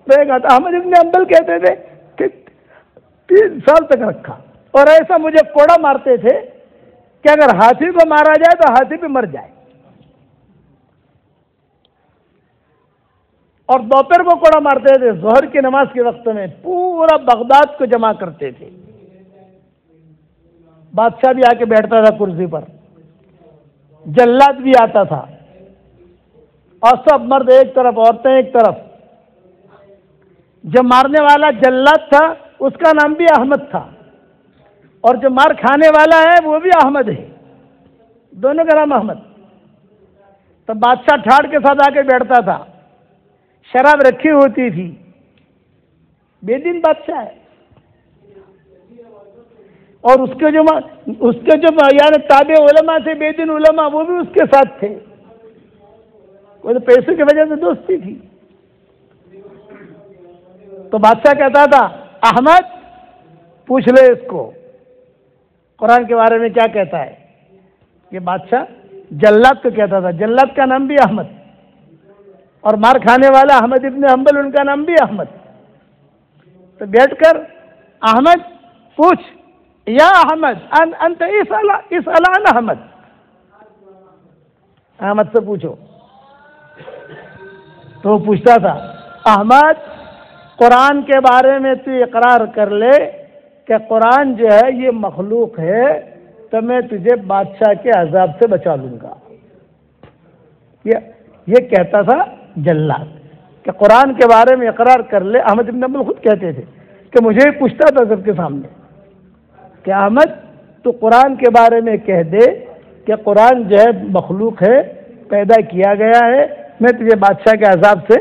رہے گا. تو احمد ابن حنبل کہتے تھے کہ 3 سال تک رکھا، اور ایسا مجھے کوڑا مارتے تھے کہ اگر ہاتھی کو مارا جائے تو ہاتھی پہ مر جائے. اور دوپہر کو کوڑا مارتے تھے، ظہر کی نماز کے وقت میں پورا بغداد کو جمع کرتے تھے. بادشاہ بھی آ کے بیٹھتا تھا کرسی پر، جلاد بھی آتا تھا، اور سب مرد ایک طرف عورتیں ایک طرف. جو مارنے والا جلاد تھا اس کا نام بھی احمد تھا، اور جو مار کھانے والا ہے وہ بھی احمد ہے، دونوں کا نام احمد. تو بادشاہ ٹھاڑ کے ساتھ آ کے بیٹھتا تھا، شراب رکھی ہوتی تھی. بے دین بادشاہ ہے. اور اس کے جو یعنی تابع علماء تھے، بے دین علماء، وہ بھی اس کے ساتھ تھے. وہ تو پیسے کی وجہ سے دوستی تھی. تو بادشاہ کہتا تھا احمد پوچھ لے اس کو قرآن کے بارے میں کیا کہتا ہے. یہ بادشاہ جلاد کو کہتا تھا، جلاد کا نام بھی احمد، اور مار کھانے والا احمد ابن حنبل ان کا نام بھی احمد. تو بیٹھ کر احمد پوچھ یا احمد انت اسأل عن احمد، احمد سے پوچھو. تو وہ پوچھتا تھا احمد قرآن کے بارے میں تو اقرار کر لے کہ قرآن جو ہے یہ مخلوق ہے، تو میں تجھے بادشاہ کے عذاب سے بچا لوں گا. یہ کہتا تھا جلاد کہ قرآن کے بارے میں اقرار کر لے. احمد بن حنبل خود کہتے تھے کہ مجھے ہی پوچھتا تھا سب کے سامنے کہ احمد تو قرآن کے بارے میں کہہ دے کہ قرآن جو ہے مخلوق ہے، پیدا کیا گیا ہے، میں تجھے بادشاہ کے عذاب سے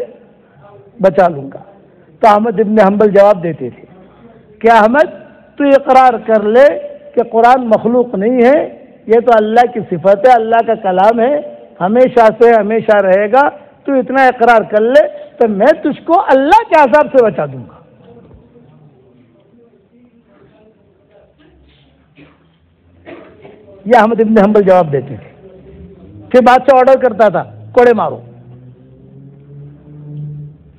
بچا لوں گا. تو احمد بن حنبل جواب دیتے تھے کہ احمد تو اقرار کر لے کہ قرآن مخلوق نہیں ہے، یہ تو اللہ کی صفت ہے، اللہ کا کلام ہے، ہمیشہ سے ہمیشہ رہے گا. تو اتنا اقرار کر لے تو میں تجھ کو اللہ کے عذاب سے بچا دوں گا. یہ احمد بن حنبل جواب دیتے تھے. پھر بادشاہ آرڈر کرتا تھا کوڑے مارو.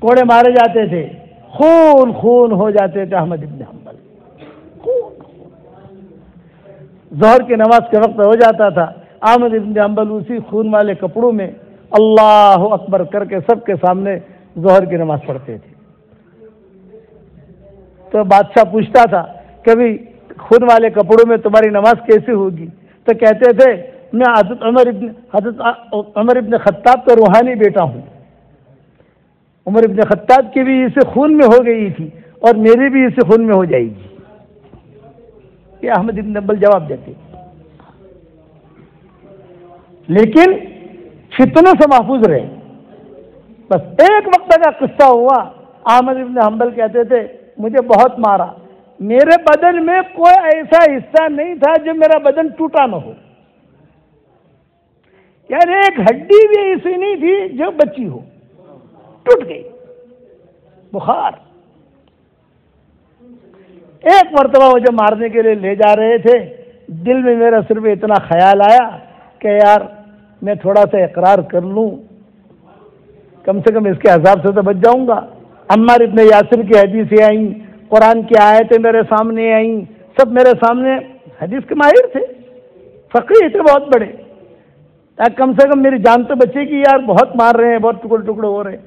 کوڑے مارے جاتے تھے، خون خون ہو جاتے تھے احمد بن حنبل. ظہر کی نماز کے وقت ہو جاتا تھا، احمد بن حنبل اسی خون والے کپڑوں میں اللہ اکبر کر کے سب کے سامنے ظہر کی نماز پڑھتے تھے. تو بادشاہ پوچھتا تھا کبھی خون والے کپڑوں میں تمہاری نماز کیسی ہوگی؟ تو کہتے تھے میں حضرت عمر ابن خطاب کا روحانی بیٹا ہوں. عمر ابن خطاب کی بھی اسے خون میں ہو گئی تھی اور میری بھی اسے خون میں ہو جائے گی. یہ احمد بن حنبل جواب دیتے. لیکن فتنوں سے محفوظ رہے. بس ایک وقت کا قصہ ہوا، احمد بن حنبل کہتے تھے مجھے بہت مارا، میرے بدن میں کوئی ایسا حصہ نہیں تھا جو میرا بدن ٹوٹا نہ ہو. یار ایک ہڈی بھی ایسی نہیں تھی جو بچی ہو، ٹوٹ گئی. بخار. ایک مرتبہ مجھے مارنے کے لیے لے جا رہے تھے، دل میں میرا صرف اتنا خیال آیا کہ یار میں تھوڑا سا اقرار کر لوں، کم سے کم اس کے عذاب سے تو بچ جاؤں گا. عمار ابن یاسر کی حدیثیں آئیں، قرآن کی آیتیں میرے سامنے آئیں، سب میرے سامنے. حدیث کے ماہر تھے، فقیہ تھے بہت بڑے. کم سے کم میری جان تو بچے گی یار، بہت مار رہے ہیں، بہت ٹکڑے ٹکڑے ہو رہے ہیں.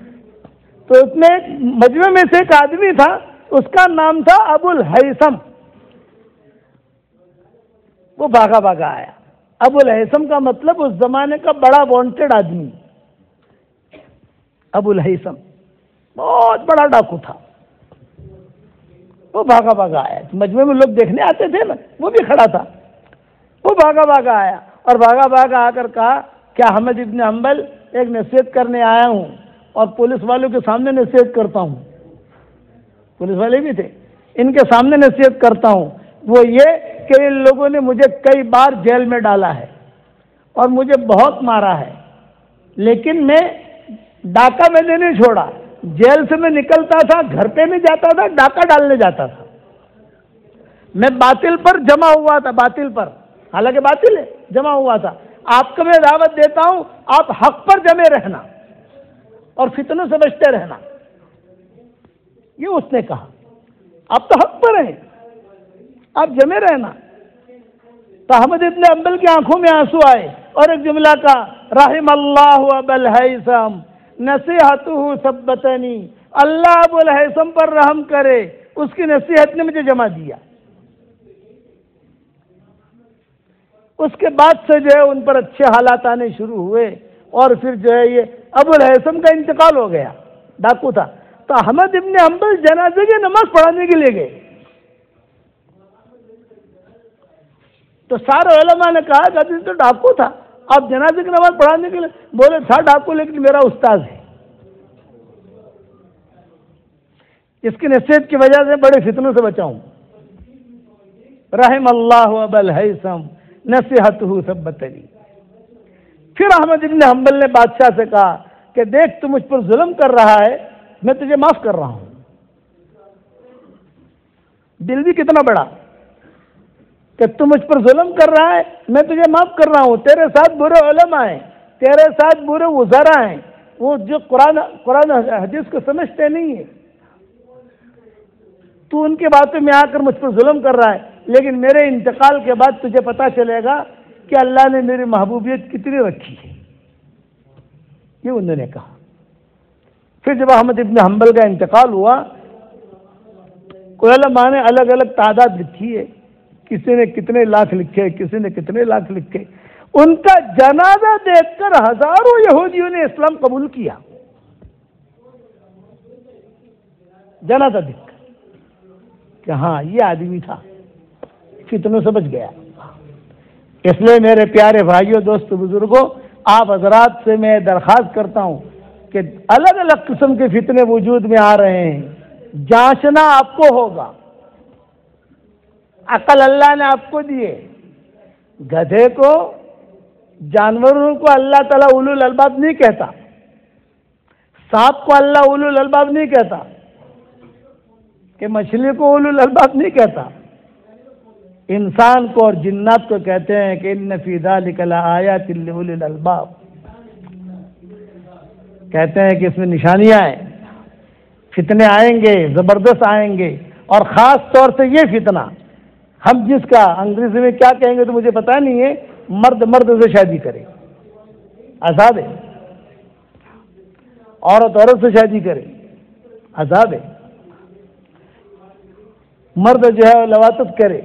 تو اس میں مجمع میں سے ایک آدمی تھا، اس کا نام تھا ابو الہیثم. وہ بھاگا بھاگا آیا. ابو الہیثم کا مطلب اس زمانے کا بڑا وانٹیڈ آدمی. ابو الہیثم بہت بڑا ڈاکو تھا. وہ بھاگا بھاگا آیا. مجمع میں لوگ دیکھنے آتے تھے نا، وہ بھی کھڑا تھا. وہ بھاگا بھاگا آیا اور بھاگا بھاگا آ کر کہا کہ احمد ابن حنبل ایک نصیحت کرنے آیا ہوں اور پولیس والوں کے سامنے نصیحت کرتا ہوں. پولیس والے بھی تھے، ان کے سامنے نصیحت کرتا ہوں. وہ یہ کہ ان لوگوں نے مجھے کئی بار جیل میں ڈالا ہے اور مجھے بہت مارا ہے، لیکن میں ڈاکہ میں نے نہیں چھوڑا. جیل سے میں نکلتا تھا، گھر پہ نہیں جاتا تھا، ڈاکہ ڈالنے جاتا تھا. میں باطل پر جمع ہوا تھا، باطل پر، حالانکہ باطل ہے، جمع ہوا تھا. آپ کو میں دعوت دیتا ہوں آپ حق پر جمے رہنا اور فتنوں سے بچتے رہنا. یہ اس نے کہا آپ تو حق پر ہیں، آپ جمے رہنا. تو احمد ابن حنبل کی آنکھوں میں آنسو آئے اور ایک جملہ کہا رحم اللہ ابا الہیثم نصیحتہ ثبتنی. اللہ ابو الہیثم پر رحم کرے، اس کی نصیحت نے مجھے جمع دیا. اس کے بعد سے جو ہے ان پر اچھے حالات آنے شروع ہوئے اور پھر جو ہے یہ ابو الہیثم کا انتقال ہو گیا، ڈاکو تھا. تو احمد ابن حنبل جنازے کی نماز پڑھانے کے لیے گئے. تو سارے علماء نے کہا کہ تو ڈاکو تھا، آپ جنازے کی نماز پڑھانے کے لیے؟ بولے تھا ڈاکو لیکن میرا استاد ہے، اس کی نصیحت کی وجہ سے بڑے فتنوں سے بچاؤں. رحم اللہ ابا الہیثم نصیحتہ ثبتنی. پھر احمد ابن حنبل نے بادشاہ سے کہا کہ دیکھ تو مجھ پر ظلم کر رہا ہے، میں تجھے معاف کر رہا ہوں. دل بھی کتنا بڑا کہ تو مجھ پر ظلم کر رہا ہے، میں تجھے معاف کر رہا ہوں. تیرے ساتھ برے علماء ہیں، تیرے ساتھ برے وزراء ہیں، وہ جو قرآن حدیث کو سمجھتے نہیں ہیں، تو ان کی باتوں میں آ کر مجھ پر ظلم کر رہا ہے، لیکن میرے انتقال کے بعد تجھے پتا چلے گا کہ اللہ نے میری محبوبیت کتنی رکھی ہے. یہ انہوں نے کہا. پھر جب احمد ابن حنبل کا انتقال ہوا، کوئی علماء نے الگ الگ تعداد لکھی ہے، کسی نے کتنے لاکھ لکھے، کسی نے کتنے لاکھ لکھے. ان کا جنازہ دیکھ کر ہزاروں یہودیوں نے اسلام قبول کیا. جنازہ دیکھ کر کہ ہاں یہ آدمی تھا، فتنوں سے بچ گیا. اس لیے میرے پیارے بھائیوں، دوستو، بزرگوں، آپ حضرات سے میں درخواست کرتا ہوں کہ الگ الگ قسم کے فتنے وجود میں آ رہے ہیں، جانچنا آپ کو ہوگا. عقل اللہ نے آپ کو دیے. گدھے کو، جانوروں کو اللہ تعالیٰ اولو الالباب نہیں کہتا، سانپ کو اللہ اولو الالباب نہیں کہتا، کہ مچھلی کو اولو الالباب نہیں کہتا. انسان کو اور جنات کو کہتے ہیں کہ ان فی ذلک لآیات لأولی الالباب. کہتے ہیں کہ اس میں نشانیاں ہیں. فتنے آئیں گے، زبردست آئیں گے، اور خاص طور سے یہ فتنہ، ہم جس کا انگریزی میں کیا کہیں گے تو مجھے پتا نہیں ہے، مرد مرد سے شادی کرے، آزاد ہے. عورت عورت سے شادی کرے، آزاد ہے. مرد جو ہے لواطت کرے،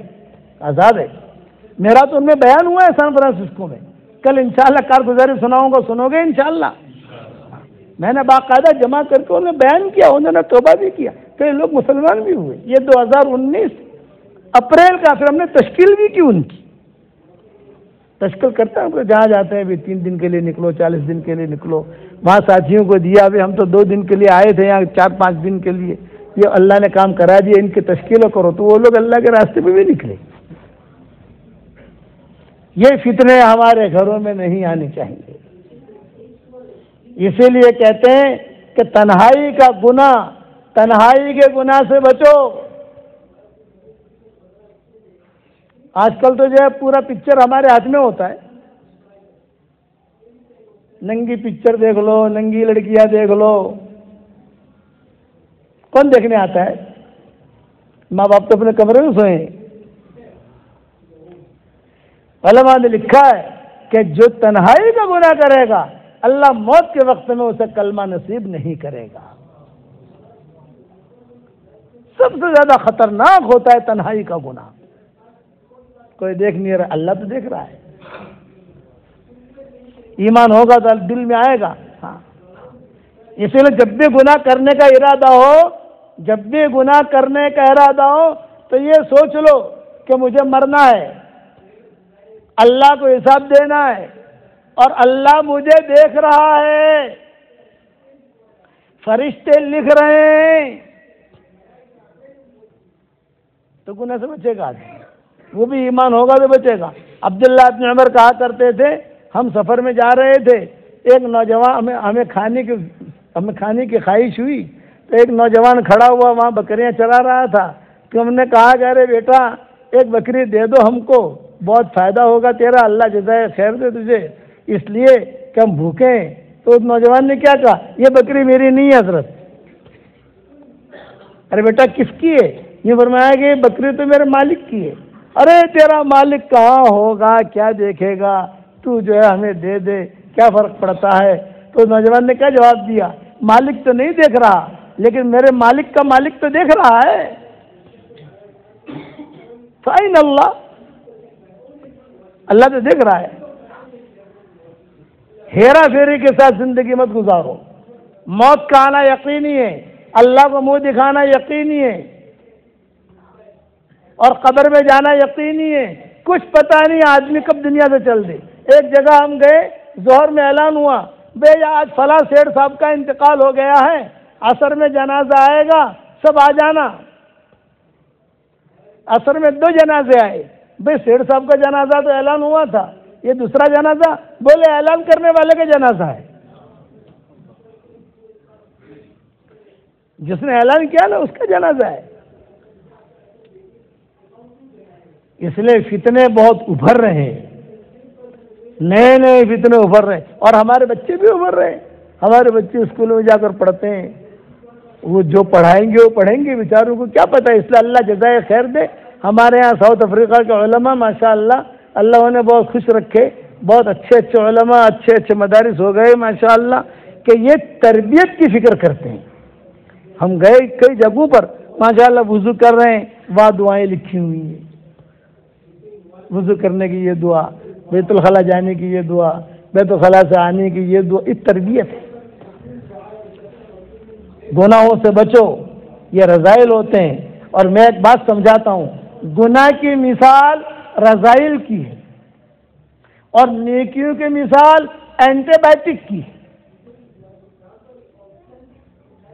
آزاد ہے. میرا تو ان میں بیان ہوا ہے سان فرانسسکو میں. کل انشاءاللہ کارگزاری سناؤں گا، سنو گے انشاءاللہ. میں نے باقاعدہ جمع کر کے انہیں بیان کیا، انہوں نے توبہ بھی کیا، کئی لوگ مسلمان بھی ہوئے. یہ 2019 اپریل کا پھر ہم نے تشکیل بھی کی. ان کی تشکیل کرتا ہوں کہ جہاں جاتے ہیں بھی 3 دن کے لیے نکلو، 40 دن کے لیے نکلو. وہاں ساتھیوں کو دیا، ابھی ہم تو 2 دن کے لیے آئے تھے، یہاں 4-5 دن کے لیے. یہ اللہ نے کام کرا دیا، ان کی تشکیلوں کرو تو وہ لوگ اللہ کے راستے پہ بھی نکلے. یہ فتنے ہمارے گھروں میں نہیں آنے چاہیے. اسی لیے کہتے ہیں کہ تنہائی کا گناہ، تنہائی کے گناہ سے بچو. آج کل تو جو ہے پورا پکچر ہمارے ہاتھ میں ہوتا ہے. ننگی پکچر دیکھ لو، ننگی لڑکیاں دیکھ لو. کون دیکھنے آتا ہے؟ ماں باپ تو اپنے کمرے میں سوئے. علماء نے لکھا ہے کہ جو تنہائی کا گناہ کرے گا، اللہ موت کے وقت میں اسے کلمہ نصیب نہیں کرے گا. سب سے زیادہ خطرناک ہوتا ہے تنہائی کا گناہ. کوئی دیکھ نہیں رہا، اللہ تو دیکھ رہا ہے. ایمان ہوگا تو دل میں آئے گا. ہاں، اسی لیے جب بھی گناہ کرنے کا ارادہ ہو، جب بھی گناہ کرنے کا ارادہ ہو تو یہ سوچ لو کہ مجھے مرنا ہے، اللہ کو حساب دینا ہے، اور اللہ مجھے دیکھ رہا ہے، فرشتے لکھ رہے ہیں. تو گناہ سے بچے گا آدمی. وہ بھی ایمان ہوگا تو بچے گا. عبداللہ ابن عمر کہا کرتے تھے، ہم سفر میں جا رہے تھے، ایک نوجوان ہمیں کھانے کی خواہش ہوئی تو ایک نوجوان کھڑا ہوا وہاں بکریاں چرا رہا تھا. تو ہم نے کہا کہ ارے بیٹا ایک بکری دے دو ہم کو، بہت فائدہ ہوگا تیرا، اللہ جزائے خیر دے تجھے، اس لیے کہ ہم بھوکے ہیں. تو اس نوجوان نے کیا کہا، یہ بکری میری نہیں ہے حضرت. ارے بیٹا کس کی ہے؟ یہ فرمایا کہ یہ بکری تو میرے مالک کی ہے. ارے تیرا مالک کہاں ہوگا، کیا دیکھے گا، تو جو ہے ہمیں دے دے، کیا فرق پڑتا ہے. تو نوجوان نے کیا جواب دیا، مالک تو نہیں دیکھ رہا لیکن میرے مالک کا مالک تو دیکھ رہا ہے. فَأَيْنَ اللہ، اللہ تو دیکھ رہا ہے. ہیرا پھیری کے ساتھ زندگی مت گزارو. موت کا آنا یقینی ہے، اللہ کو منہ دکھانا یقینی ہے، اور قبر میں جانا یقینی ہے. کچھ پتہ نہیں آدمی کب دنیا سے چل دے. ایک جگہ ہم گئے، ظہر میں اعلان ہوا، بے آج فلاں سیٹھ صاحب کا انتقال ہو گیا ہے، عصر میں جنازہ آئے گا، سب آ جانا. عصر میں 2 جنازے آئے. بھائی سیٹھ صاحب کا جنازہ تو اعلان ہوا تھا، یہ دوسرا جنازہ؟ بولے اعلان کرنے والے کا جنازہ ہے. جس نے اعلان کیا نا اس کا جنازہ ہے. اس لیے فتنے بہت ابھر رہے ہیں، نئے نئے فتنے ابھر رہے ہیں، اور ہمارے بچے بھی ابھر رہے ہیں. ہمارے بچے اسکولوں میں جا کر پڑھتے ہیں، وہ جو پڑھائیں گے وہ پڑھیں گے، بیچاروں کو کیا پتہ. اس لیے اللہ جزائے خیر دے. ہمارے یہاں ساؤتھ افریقہ کے علماء ماشاءاللہ اللہ انہیں بہت خوش رکھے، بہت اچھے اچھے علماء، اچھے اچھے مدارس ہو گئے ماشاءاللہ، کہ یہ تربیت کی فکر کرتے ہیں۔ ہم گئے کئی جگہوں پر ماشاءاللہ وضو کر رہے ہیں، وہاں دعائیں لکھی ہوئی ہیں، وضو کرنے کی یہ دعا، بیت الخلا جانے کی یہ دعا، بیت الخلا سے آنے کی یہ دعا، یہ تربیت ہے۔ گناہوں سے بچو، یہ رذائل ہوتے ہیں۔ اور میں ایک بات سمجھاتا ہوں، گناہ کی مثال رذائل کی ہے اور نیکیوں کی مثال اینٹی بائیوٹک کی ہے۔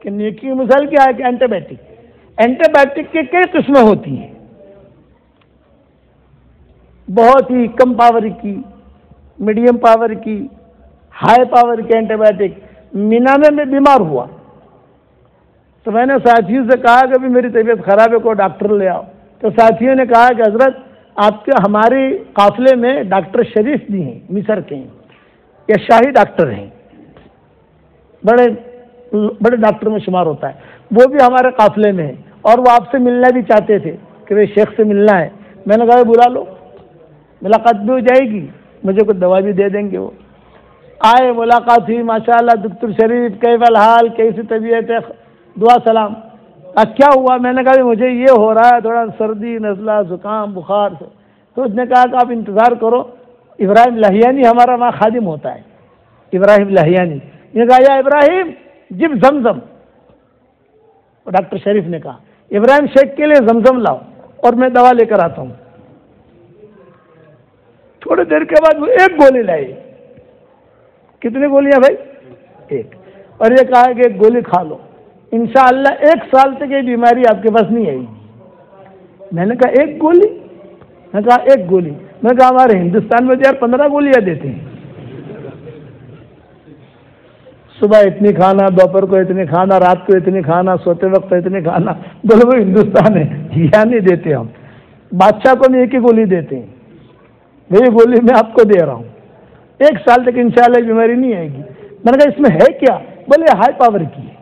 کہ نیکی کی مثال کیا ہے؟ کہ اینٹی بائیوٹک۔ اینٹی بائیوٹک کی کئی قسمیں ہوتی ہیں، بہت ہی کم پاور کی، میڈیم پاور کی، ہائی پاور کی اینٹی بائیوٹک۔ مینا میں بیمار ہوا تو میں نے ساتھیوں سے کہا کہ بھی میری طبیعت خراب ہے، کوئی ڈاکٹر لے آؤ۔ تو ساتھیوں نے کہا کہ حضرت آپ کے ہمارے قافلے میں ڈاکٹر شریف بھی ہیں، مصر کے ہیں، یہ شاہی ڈاکٹر ہیں، بڑے بڑے ڈاکٹر میں شمار ہوتا ہے، وہ بھی ہمارے قافلے میں ہیں، اور وہ آپ سے ملنا بھی چاہتے تھے کہ وہ شیخ سے ملنا ہے۔ میں نے کہا بلا لو، ملاقات بھی ہو جائے گی، مجھے کچھ دوا بھی دے دیں گے۔ وہ آئے، ملاقات ہوئی، ماشاءاللہ دکتور شریف کیف الحال، کیسی طبیعت ہے، دعا سلام۔ کیا ہوا؟ میں نے کہا مجھے یہ ہو رہا ہے، تھوڑا سردی، نزلہ، زکام، بخار سے۔ تو اس نے کہا کہ آپ انتظار کرو، ابراہیم لہیانی ہمارا وہاں خادم ہوتا ہے، ابراہیم لہیانی۔ نے کہا یا ابراہیم جب زمزم، ڈاکٹر شریف نے کہا ابراہیم شیخ کے لیے زمزم لاؤ اور میں دوا لے کر آتا ہوں۔ تھوڑی دیر کے بعد وہ ایک گولی لائی۔ کتنی گولیاں بھائی؟ ایک۔ اور یہ کہا کہ ایک گولی کھا لو، انشاءاللہ 1 سال تک یہ بیماری آپ کے پاس نہیں آئے گی۔ میں نے کہا ایک گولی؟ میں نے کہا ایک گولی۔ میں نے کہا ہمارے ہندوستان میں 15 گولیاں دیتے ہیں، صبح اتنی کھانا، دوپہر کو اتنی کھانا، رات کو اتنی کھانا، سوتے وقت اتنی کھانا۔ بولے وہ ہندوستان ہے، یہاں نہیں دیتے ہم، بادشاہ کو بھی ایک ہی گولی دیتے ہیں، وہی گولی میں آپ کو دے رہا ہوں، 1 سال تک انشاءاللہ بیماری نہیں آئے گی۔ میں نے کہا اس میں ہے کیا؟ بولے ہائی پاور کی ہے،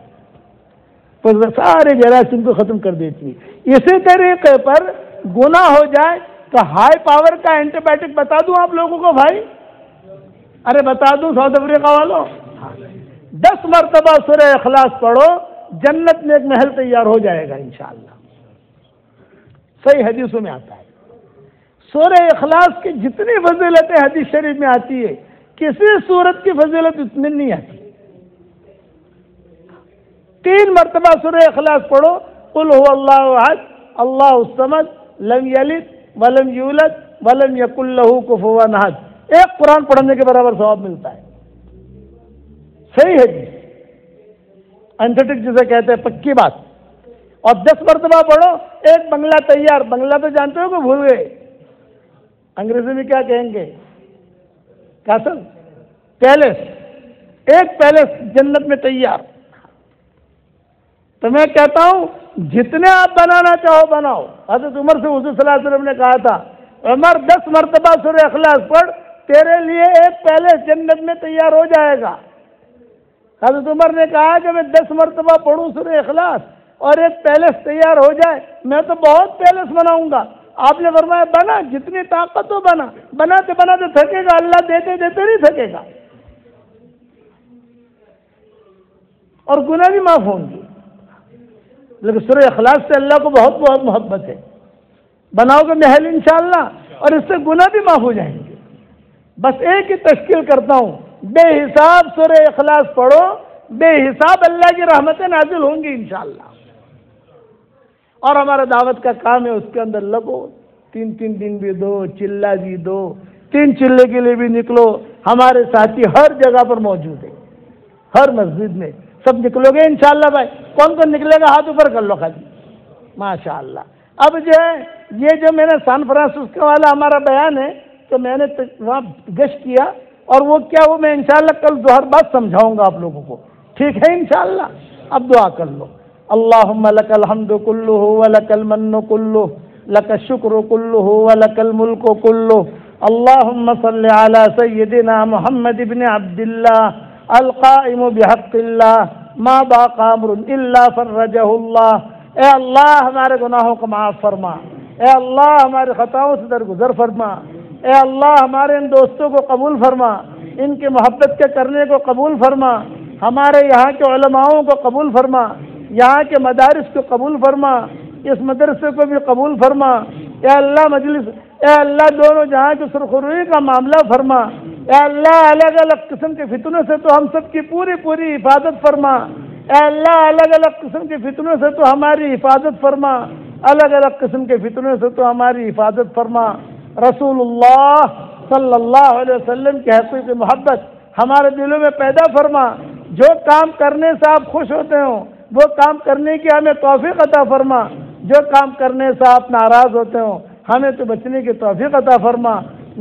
سارے جراثیم کو ختم کر دیتی ہے۔ اسی طریقے پر گناہ ہو جائے تو ہائی پاور کا اینٹی بائیوٹک بتا دوں آپ لوگوں کو بھائی؟ ارے بتا دوں ساؤتھ افریقہ والوں، 10 مرتبہ سورہ اخلاص پڑھو، جنت میں ایک محل تیار ہو جائے گا انشاءاللہ۔ صحیح حدیثوں میں آتا ہے، سورہ اخلاص کی جتنی فضیلتیں حدیث شریف میں آتی ہے، کسی سورت کی فضیلت اتنی نہیں آتی۔ 3 مرتبہ سورہ اخلاص پڑھو، قل هو اللہ احد اللہ الصمد لم یلد ولم یولد ولم یکن له کفوا احد، ایک قرآن پڑھنے کے برابر ثواب ملتا ہے۔ صحیح ہے جی، انتھیٹک جسے کہتے ہیں، پکی بات۔ اور 10 مرتبہ پڑھو، ایک بنگلہ تیار۔ بنگلہ تو جانتے ہو کہ بھول گئے، انگریزی میں کیا کہیں گے؟ کیسل، پیلس، ایک پیلس جنت میں تیار۔ تو میں کہتا ہوں جتنے آپ بنانا چاہو بناؤ۔ حضرت عمر سے حضور صلی اللہ علیہ وسلم نے کہا تھا عمر 10 مرتبہ سورہ اخلاص پڑھ، تیرے لیے ایک پیلس جنت میں تیار ہو جائے گا۔ حضرت عمر نے کہا کہ میں 10 مرتبہ پڑھوں سورہ اخلاص اور ایک پیلس تیار ہو جائے، میں تو بہت پیلس بناؤں گا۔ آپ نے فرمایا بنا، جتنی طاقت ہو بنا، بناتے بناتے تھکے گا، اللہ دیتے دیتے نہیں تھکے گا، اور گناہ بھی معاف ہوں گے۔ لیکن سورہ اخلاص سے اللہ کو بہت بہت محبت ہے، بناؤ گے محل انشاءاللہ، اور اس سے گناہ بھی معاف ہو جائیں گے۔ بس ایک ہی تشکیل کرتا ہوں، بے حساب سورہ اخلاص پڑھو، بے حساب اللہ کی رحمتیں نازل ہوں گی انشاءاللہ۔ اور ہمارا دعوت کا کام ہے، اس کے اندر لگو، 3 دن بھی دو، چلہ بھی دو، 3 چلے کے لیے بھی نکلو۔ ہمارے ساتھی ہر جگہ پر موجود ہیں، ہر مسجد میں، سب نکلو گے انشاءاللہ بھائی؟ کون کون نکلے گا؟ ہاتھ اوپر کر لو خالی، ماشاءاللہ۔ اب جو ہے یہ جو میں نے سان فرانسسکو والا ہمارا بیان ہے، تو میں نے وہاں گشت کیا، اور وہ کیا، وہ میں انشاءاللہ کل ظہر بعد سمجھاؤں گا آپ لوگوں کو، ٹھیک ہے انشاءاللہ؟ اب دعا کر لو، اللہم لک الحمد کلہ ولک المن کلہ لک الشکر کلہ ولک الملک کلہ، اللہم صل علی سیدنا محمد بن عبد اللہ القائم بحق اللہ ما باق امر الا فرجہ اللہ۔ اے اللہ ہمارے گناہوں کو معاف فرما، اے اللہ ہمارے خطاؤں سے درگزر فرما، اے اللہ ہمارے ان دوستوں کو قبول فرما، ان کی محبت کے کرنے کو قبول فرما، ہمارے یہاں کے علماؤں کو قبول فرما، یہاں کے مدارس کو قبول فرما، اس مدرسے کو بھی قبول فرما، اے اللہ مجلس، اے اللہ دونوں جہاں کی سرخروئی کا معاملہ فرما، اے اللہ الگ الگ قسم کے فتنوں سے تو ہم سب کی پوری پوری حفاظت فرما، اے اللہ الگ الگ قسم کے فتنوں سے تو ہماری حفاظت فرما، الگ الگ قسم کے فتنوں سے تو ہماری حفاظت فرما۔ رسول اللہ صلی اللہ علیہ وسلم کی حقیقی محبت ہمارے دلوں میں پیدا فرما، جو کام کرنے سے آپ خوش ہوتے ہوں وہ کام کرنے کی ہمیں توفیق عطا فرما، جو کام کرنے سے آپ ناراض ہوتے ہوں ہمیں تو بچنے کی توفیق عطا فرما۔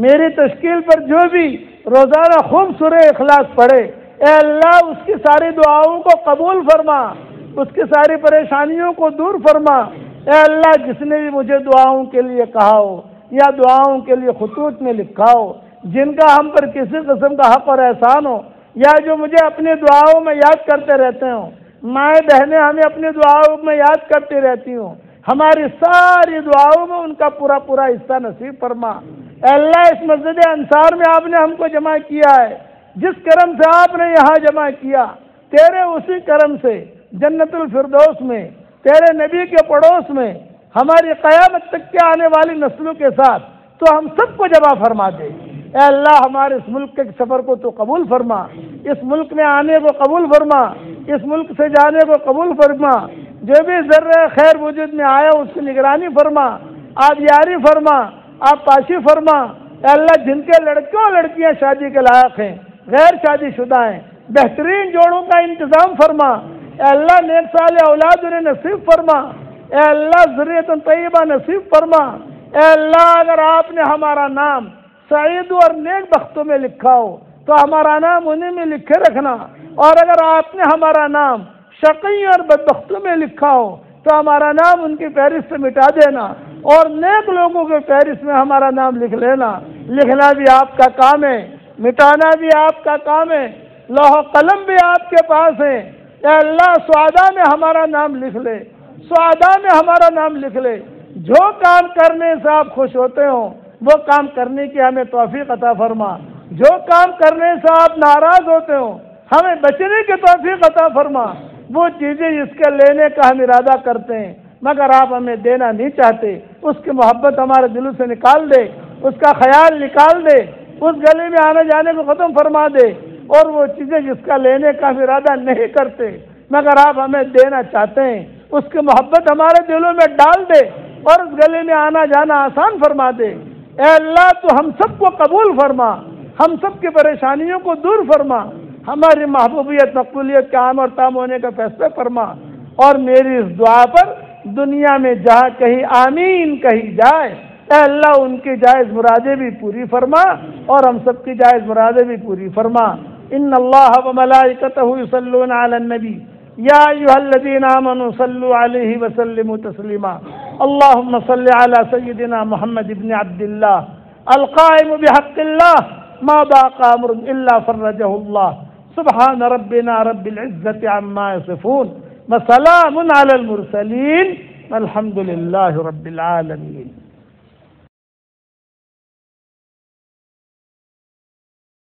میری تشکیل پر جو بھی روزانہ خوب سورہ اخلاص پڑھے، اے اللہ اس کی ساری دعاؤں کو قبول فرما، اس کی ساری پریشانیوں کو دور فرما۔ اے اللہ جس نے بھی مجھے دعاؤں کے لیے کہا ہو یا دعاؤں کے لیے خطوط میں لکھا ہو، جن کا ہم پر کسی قسم کا حق اور احسان ہو، یا جو مجھے اپنی دعاؤں میں یاد کرتے رہتے ہوں، مائیں بہنیں ہمیں اپنی دعاؤں میں یاد کرتی رہتی ہوں، ہماری ساری دعاؤں میں ان کا پورا پورا حصہ نصیب فرما۔ اے اللہ اس مسجد انصار میں آپ نے ہم کو جمع کیا ہے، جس کرم سے آپ نے یہاں جمع کیا، تیرے اسی کرم سے جنت الفردوس میں، تیرے نبی کے پڑوس میں، ہماری قیامت تک کے آنے والی نسلوں کے ساتھ تو ہم سب کو جمع فرما دے۔ اے اللہ ہمارے اس ملک کے سفر کو تو قبول فرما، اس ملک میں آنے کو قبول فرما، اس ملک سے جانے کو قبول فرما، جو بھی ذرہ خیر وجود میں آیا اس کی نگرانی فرما، آپ یاری فرما، آپ پاشی فرما۔ اے اللہ جن کے لڑکوں اور لڑکیاں شادی کے لائق ہیں، غیر شادی شدہ ہیں، بہترین جوڑوں کا انتظام فرما۔ اے اللہ نیک صالح اولاد انہیں نصیب فرما، اے اللہ ذریت طیبہ نصیب فرما۔ اے اللہ اگر آپ نے ہمارا نام سعید اور نیک بختوں میں لکھا ہو تو ہمارا نام انہیں میں لکھے رکھنا، اور اگر آپ نے ہمارا نام شقی اور بدبختوں میں لکھا ہو تو ہمارا نام ان کی فہرست سے مٹا دینا، اور نیک لوگوں کے فہرست میں ہمارا نام لکھ لینا۔ لکھنا بھی آپ کا کام ہے، مٹانا بھی آپ کا کام ہے، لوح و قلم بھی آپ کے پاس ہے۔ اے اللہ سعداء میں ہمارا نام لکھ لے، سعداء میں ہمارا نام لکھ لے۔ جو کام کرنے سے آپ خوش ہوتے ہوں وہ کام کرنے کی ہمیں توفیق عطا فرما، جو کام کرنے سے آپ ناراض ہوتے ہوں ہمیں بچنے کی توفیق عطا فرما۔ وہ چیزیں جس کے لینے کا ہم ارادہ کرتے ہیں مگر آپ ہمیں دینا نہیں چاہتے، اس کی محبت ہمارے دلوں سے نکال دے، اس کا خیال نکال دے، اس گلی میں آنے جانے کو ختم فرما دے، اور وہ چیزیں جس کا لینے کا ہم ارادہ نہیں کرتے مگر آپ ہمیں دینا چاہتے ہیں، اس کی محبت ہمارے دلوں میں ڈال دے اور اس گلی میں آنا جانا آسان فرما دے۔ اے اللہ تو ہم سب کو قبول فرما، ہم سب کی پریشانیوں کو دور فرما، ہماری محبوبیت مقبولیت کے عام اور تام ہونے کا فیصلہ فرما، اور میری اس دعا پر دنیا میں جہاں کہیں آمین کہی جائے اے اللہ ان کی جائز مرادیں بھی پوری فرما اور ہم سب کی جائز مرادیں بھی پوری فرما۔ ان اللہ وملائکتہ یصلون علی النبی یا ایھا الذین آمنوا صلوا علیہ وسلموا تسلیما۔ اللهم صل على سيدنا محمد بن عبد الله القائم بحق الله ما باقى امر الا فرجه الله۔ سبحان ربنا رب العزة عما يصفون وسلام على المرسلين والحمد لله رب العالمين۔